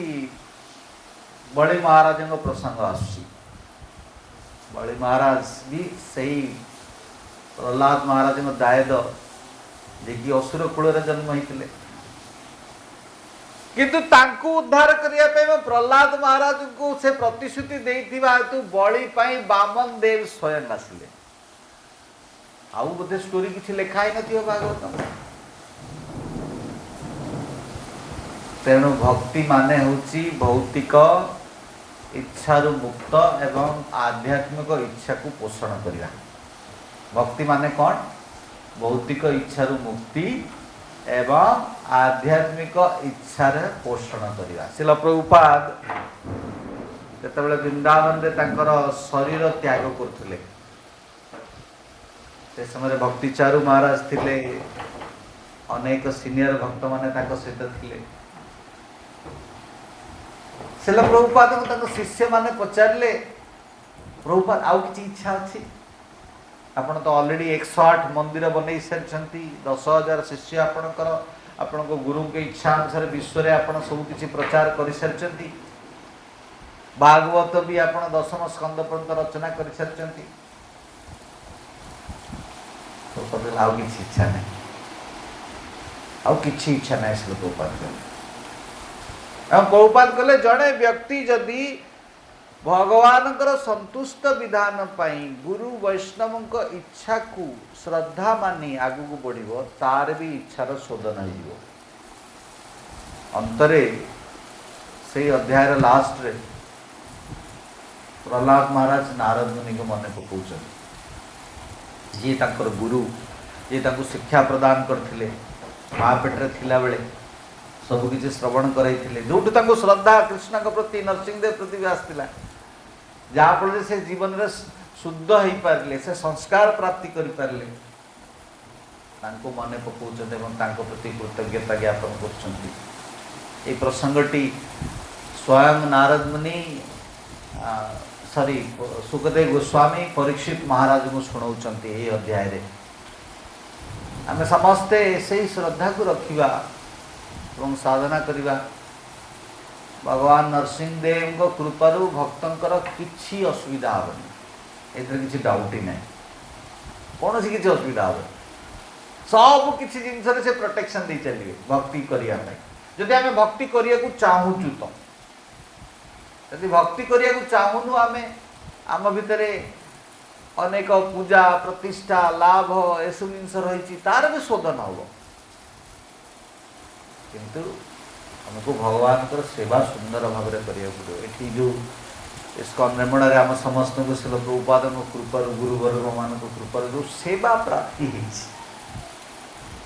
ବଳି ମହାରାଜଙ୍କ ପ୍ରସଙ୍ଗ ଆସୁଛି। ବଳି ମହାରାଜ ବି ସେଇ ପ୍ରହ୍ଲାଦ ମହାରାଜଙ୍କ ଦାୟଦ, ଯିଏକି ଅସୁର କୂଳରେ ଜନ୍ମ ହେଇଥିଲେ, କିନ୍ତୁ ତାଙ୍କୁ ଉଦ୍ଧାର କରିବା ପାଇଁ ପ୍ରହ୍ଲାଦ ମହାରାଜଙ୍କୁ ସେ ପ୍ରତିଶ୍ରୁତି ଦେଇଥିବା ହେତୁ ବଳି ପାଇଁ ବାମନ ଦେବ ସ୍ୱୟଂ ଆସିଲେ। ଆଉ ବୋଧେ ଷ୍ଟୋରି କିଛି ଲେଖା ହେଇନଥିବ ଭାଗବତ। ତେଣୁ ଭକ୍ତି ମାନେ ହେଉଛି ଭୌତିକ ଇଚ୍ଛାରୁ ମୁକ୍ତ ଏବଂ ଆଧ୍ୟାତ୍ମିକ ଇଚ୍ଛାକୁ ପୋଷଣ କରିବା। ଭକ୍ତି ମାନେ କ'ଣ? ଭୌତିକ ଇଚ୍ଛାରୁ ମୁକ୍ତି ଏବଂ ଆଧ୍ୟାତ୍ମିକ ଇଚ୍ଛାରେ ପୋଷଣ କରିବା। ଶ୍ରୀଲ ପ୍ରଭୁପାଦ ଯେତେବେଳେ ବୃନ୍ଦାବନରେ ତାଙ୍କର ଶରୀର ତ୍ୟାଗ କରୁଥିଲେ, ସେ ସମୟରେ ଭକ୍ତିଚାରୁ ମହାରାଜ ଥିଲେ, ଅନେକ ସିନିୟର ଭକ୍ତମାନେ ତାଙ୍କ ସହିତ ଥିଲେ। ଶ୍ରୀଲ ପ୍ରଭୁପାଦଙ୍କୁ ତାଙ୍କ ଶିଷ୍ୟମାନେ ପଚାରିଲେ, ପ୍ରଭୁପାଦ ଆଉ କିଛି ଇଚ୍ଛା ଅଛି? ଆପଣ ତ ଅଲରେଡ଼ି 108 ମନ୍ଦିର ବନେଇ ସାରିଛନ୍ତି, 10,000 ଶିଷ୍ୟ ଆପଣଙ୍କର, ଆପଣଙ୍କ ଗୁରୁଙ୍କ ଇଚ୍ଛା ଅନୁସାରେ ବିଶ୍ୱରେ ଆପଣ ସବୁକିଛି ପ୍ରଚାର କରିସାରିଛନ୍ତି, ଭାଗବତ ବି ଆପଣ 10ମ ସ୍କନ୍ଦ ପର୍ଯ୍ୟନ୍ତ ରଚନା କରିସାରିଛନ୍ତି, ଆଉ କିଛି ଇଚ୍ଛା ନାହିଁ? ଆଉ କିଛି ଇଚ୍ଛା ନାହିଁ ଶ୍ରୀ ପ୍ରଭୁପାଦ କହିଲେ। ଏବଂ ପ୍ରଭୁପାଦ କହିଲେ, ଜଣେ ବ୍ୟକ୍ତି ଯଦି ଭଗବାନଙ୍କର ସନ୍ତୁଷ୍ଟ ବିଧାନ ପାଇଁ ଗୁରୁ ବୈଷ୍ଣବଙ୍କ ଇଚ୍ଛାକୁ ଶ୍ରଦ୍ଧା ମାନି ଆଗକୁ ବଢ଼ିବ, ତାର ବି ଇଚ୍ଛାର ଶୋଧନ ହେଇଯିବ। ଅନ୍ତରେ ସେଇ ଅଧ୍ୟାୟର ଲାଷ୍ଟରେ ପ୍ରହ୍ଲାଦ ମହାରାଜ ନାରଦ ମୁନିଙ୍କୁ ମନେ ପକାଉଛନ୍ତି, ଯିଏ ତାଙ୍କର ଗୁରୁ, ଯିଏ ତାଙ୍କୁ ଶିକ୍ଷା ପ୍ରଦାନ କରିଥିଲେ, ମା ପେଟରେ ଥିଲାବେଳେ ସବୁକିଛି ଶ୍ରବଣ କରାଇଥିଲେ, ଯେଉଁଠୁ ତାଙ୍କୁ ଶ୍ରଦ୍ଧା କୃଷ୍ଣଙ୍କ ପ୍ରତି, ନରସିଂହଦେବ ପ୍ରତି ବି ଆସିଥିଲା, ଯାହାଫଳରେ ସେ ଜୀବନରେ ଶୁଦ୍ଧ ହେଇପାରିଲେ, ସେ ସଂସ୍କାର ପ୍ରାପ୍ତି କରିପାରିଲେ, ତାଙ୍କୁ ମନେ ପକାଉଛନ୍ତି ଏବଂ ତାଙ୍କ ପ୍ରତି କୃତଜ୍ଞତା ଜ୍ଞାପନ କରୁଛନ୍ତି। এই ପ୍ରସଙ୍ଗଟି ସ୍ୱୟଂ ନାରଦ ମୁନି ସୁଖଦେବ ଗୋସ୍ୱାମୀ ପରୀକ୍ଷିତ ମହାରାଜଙ୍କୁ ଶୁଣାଉଛନ୍ତି ଏହି ଅଧ୍ୟାୟରେ। ଆମେ ସମସ୍ତେ ସେହି ଶ୍ରଦ୍ଧାକୁ ରଖିବା ଏବଂ ସାଧନା କରିବା। ଭଗବାନ ନରସିଂହଦେବଙ୍କ କୃପାରୁ ଭକ୍ତଙ୍କର କିଛି ଅସୁବିଧା ହେବନି, ଏଥିରେ କିଛି ଡାଉଟ୍ ହିଁ ନାହିଁ। କୌଣସି କିଛି ଅସୁବିଧା ହେବନି, ସବୁ କିଛି ଜିନିଷରେ ସେ ପ୍ରୋଟେକ୍ସନ୍ ଦେଇ ଚାଲିବେ ଭକ୍ତି କରିବା ପାଇଁ। ଯଦି ଆମେ ଭକ୍ତି କରିବାକୁ ଚାହୁଁଛୁ, ତ ଯଦି ଭକ୍ତି କରିବାକୁ ଚାହୁଁନୁ ଆମେ, आम भितर अनेक पूजा प्रतिष्ठा लाभ एसब जिन रही तार भी शोधन हम किंतु हमको भगवान को सेवा सुंदर भाव में करिया पड़ो। ये जो इस्कॉन रेमुणा आम समस्त को शिल प्रभुपाद कृपा गुरुवर्ग मान कृपा जो सेवा प्राप्ति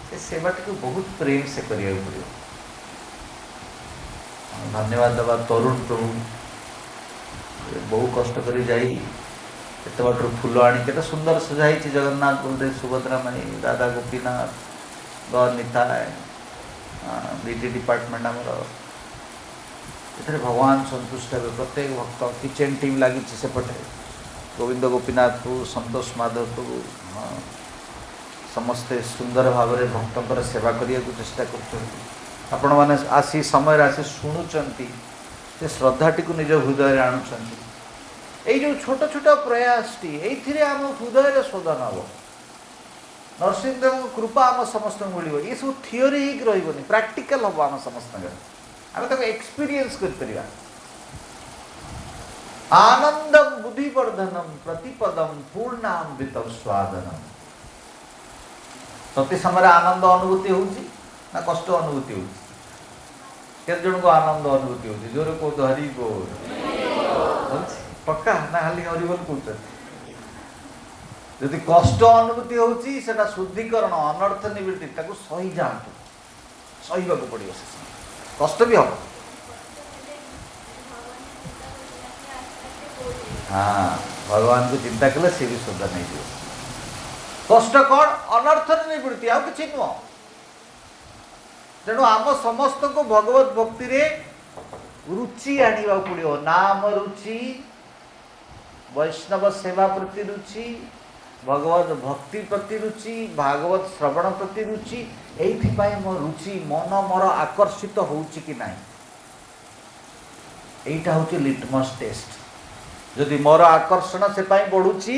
से सेवाटी को बहुत प्रेम से करिया पड़ो। धन्यवाद दबा तरुण प्रभु बहु कष्ट करी जाई एत बाटर फूल आनी के सुंदर सजाई जगन्नाथ बलदेव सुभद्रा मणि राधा गोपीनाथ गौर निताय बीटी डिपार्टमेंट आमर ये भगवान संतुष्ट हे प्रत्येक भक्त किचन टीम लगी सेपटे गोविंद गोपीनाथ को संतोष माधव को समस्ते सुंदर भाव में भक्तर सेवा करने को चेष्टा कर आपण मैंने आसी समय आसी शुणुंट से श्रद्धाटी को निज हृदय आणुंट ये जो छोट छोट प्रयास ये आम हृदय शोधन हम नरसिंहदेव कृपा आम समस्त मिल ये सब थियोरी रही प्राक्टिकल हम आम समस्त आम एक्सपीरियंस कर आनंदम बुद्धिवर्धनम प्रतिपदम पूर्णामृत स्वादनम प्रति समय आनंद अनुभूति होगी ना कष्ट अनुभूति होगी केते जन को आनंद अनुभूति होगी जोर को हरि बोल पक्का ना खाली हरि बोल कहते यदि कष्ट अनुभूति होची सेटा शुद्धिकरण अनर्थ निवृत्ति ताको सही जातु सहीबा को पड़ियो कष्ट भी हम हाँ भगवान को चिंता कले से भी शुद्ध नहीं दियो कष्ट कौन अनर्थ निवृत्ति आ कि नुह तेणु आम समस्त को भगवत भक्ति रे रुचि आनिबा पड़ियो नाम रुचि वैष्णव सेवा प्रति रुचि भगवत भक्ति प्रति रुचि भागवत श्रवण प्रति रुचि एइथिपाई मो रुचि मन मोर आकर्षित होउछि कि नाही एइटा होछि लिटमस टेस्ट जदि मोर आकर्षण से पाई बढ़ुछि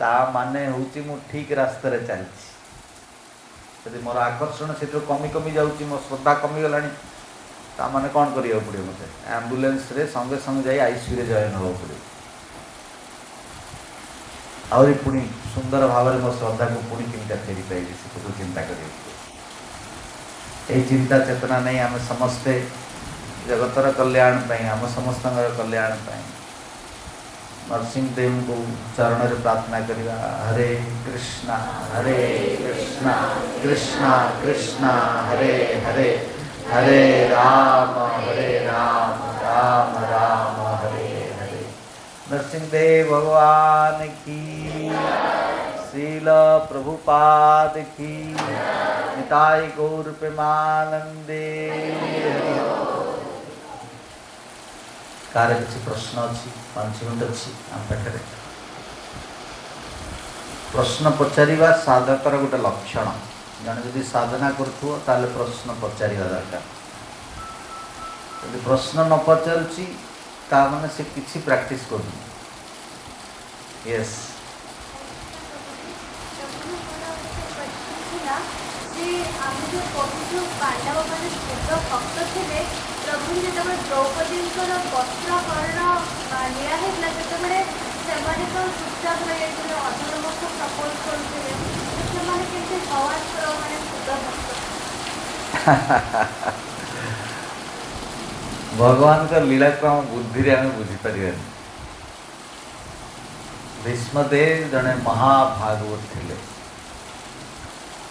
ता माने होउछि मु ठीक रास्ता रे चलछि यदि मोर आकर्षण से कमी कमी जाऊँगी मो श्रद्धा कमी गलानी ता माने कौन करिया पड़े मते एम्बुलेंस रे संगे संगे जाई आईसीयू रे जॉइन हो पड़े और पुणी सुंदर भाव में मो श्रद्धा को पुणी केमिटा फेरी पाइबे से तो चिंता करिए ए चिंता चेतना नहीं आम समस्ते जगतर कल्याण पाई आम समस्त कल्याण पाई नरसिंहदेव को चरण रे प्रार्थना करिया हरे कृष्णा कृष्णा कृष्णा हरे हरे हरे राम राम राम हरे हरे। नरसिंहदेव भगवान की श्रील प्रभुपाद की निताय गौर प्रेमानंदे। कार किसी प्रश्न अच्छी 5 मिनट अच्छी आम पाखे प्रश्न पचारिबा साधकर गोटे लक्षण जन यदि साधना करुथुओ ताले प्रश्न पचारिबा दरकार यदि प्रश्न न पचारुची ता माने से किसी प्रैक्टिस करू यस पांडव मैंने छोट भक्त थे प्रभु जो द्रौपदी वस्त्र हरण निया से तो चुपचाप रही अधर्म को सपोर्ट करते भगवान मैंने शुद्ध भक्त भगवान का लीला को हम बुद्धि आम बुझीपर भीष्मदेव जड़े महाभागवत थे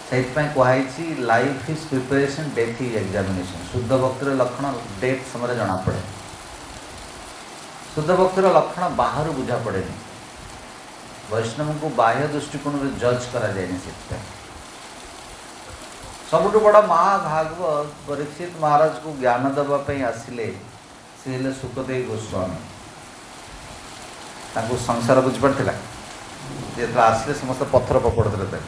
से कहुई life is preparation death is examination शुद्ध भक्तर लक्षण डेथ समय जना पड़े शुद्ध भक्तर लक्षण बाहर बुझा पड़े वैष्णव को बाह्य दृष्टिकोण में जज करा जाए सबुठ बड़ा महाभागवत परीक्षित महाराज को ज्ञान देवाई आसिले सी हेले सुखदेव गोस्वामी संसार बुझीपारा जो आसिले समस्त पत्थर पकड़ते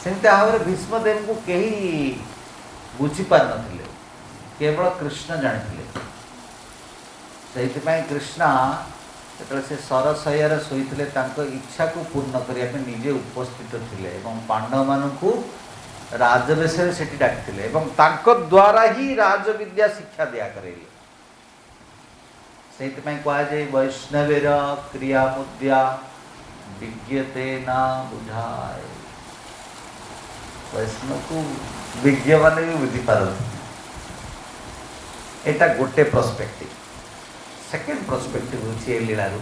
सेमती भाव में भीष्मदेव को कहीं बुझीपार नथिले केवल कृष्ण जानी से कृष्ण जो से सरशय्यार शोते इच्छा को पूर्ण करने निजे उपस्थित थे पांडव मान को राजवेश से डाकी द्वारा ही राजविद्या शिक्षा दिया करे से कहुए वैष्णवेर क्रिया मुद्रा विज्ञते ना बुझाए। वैष्णव को विज्ञ माने भी बुझीपार। यहाँ गोटे पर्सपेक्टिव। सेकेंड पर्सपेक्टिव हूँ लीलारू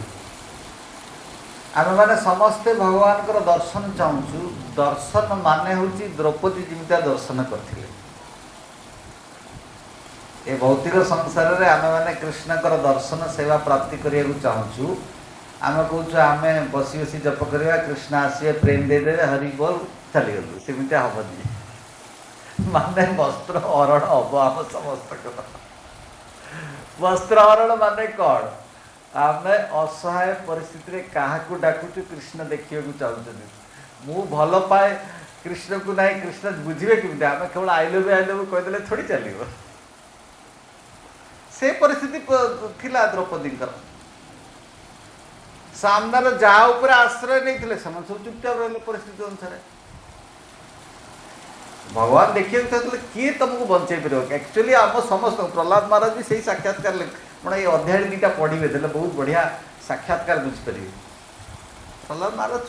आम मैंने समस्ते भगवान को दर्शन चाहूँ। दर्शन माने हूँ द्रौपदी जमिता दर्शन करथिले। ए भौतिक संसार रे आम मैंने कृष्ण दर्शन सेवा प्राप्ति करने को चाहूँ। आम कौच आम बसी बसी जप करवा कृष्ण आसवे प्रेम देदे हरि बोल चली गलु सेमती हेनी माने वस्त्र हरण हम आम समस्त वस्त्र हरण माने कौन आम असहाय परिस्थिति रे क्या डाकुचु कृष्ण देखा चाहते मु भल पाए कृष्ण को ना कृष्ण बुझे केमी आम केवल आई लव कहीदे थोड़ी चलो से परिस्थिति थिला द्रौपदी सामनार जहाँ उपर आश्रय नहीं सब चुपचाप रहे परिस्थिति अनुसार भगवान देखिए किए तुमको बंचे पार एक्चुअली आम समस्त प्रहलाद महाराज भी सही साक्षात्कार मैं ये अध्याय दुटा पढ़े देते बहुत बढ़िया साक्षात्कार बुझीपारे। प्रहलाद महाराज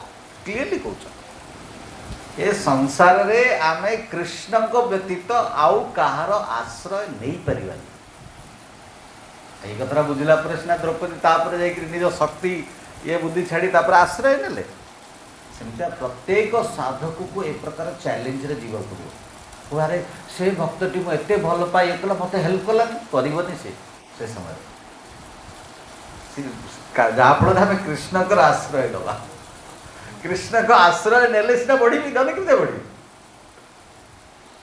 क्लीयरली कौन ये संसार रे आम कृष्ण को व्यतीत आउ कहार आश्रय नहीं पारिबानी। ये कथा बुझला पर सीना द्रौपदी तापर निज शक्ति ये बुद्धि छाड़ी तापर आश्रय नेले सेमती प्रत्येक साधक को ए प्रकार चैलेंज रे जीवा पड़ो। अरे से भक्तटी मुझे भल पाए ये कला मत हेल्प कलानी करनी से समय जहाँफल आम कृष्ण आश्रय दबा कृष्ण को आश्रय नेले सीना बढ़ी नले कि बढ़ी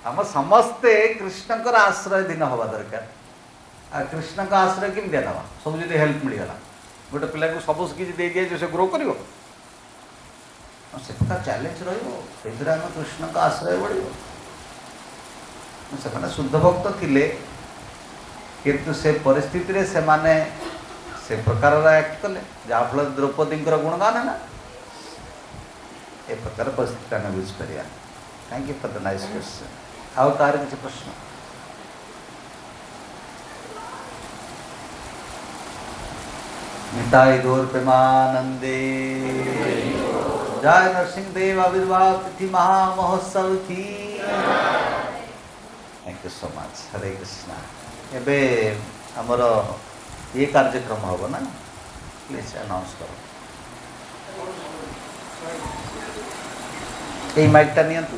आम समस्ते कृष्ण आश्रय दिन हवा दरकार। आ कृष्ण का आश्रय केमी ना सब जो हेल्प मिलगला गोटे पिला को सब किसी दे दिए जो से ग्रो कर से प्रकार चैलेंज रही कृष्ण का आश्रय बढ़ से शुद्ध भक्त थिले किंतु से परिस्थिति रे से माने से प्रकार एक्ट कले जहाँफल द्रौपदी गुणगान है ना ए प्रकार परिस्थिति आम बुझीपर। Thank you for the nice question. आउ तार किसी प्रश्न निताई गौर प्रेमानंदे जय नरसिंह देव आविर्भाव तिथि महामहोत्सव की। Thank you so much. Hare Krishna. एबे हमर ये कार्यक्रम हम ना प्लीज अनाउंस करो ये माइकटा नियंतु।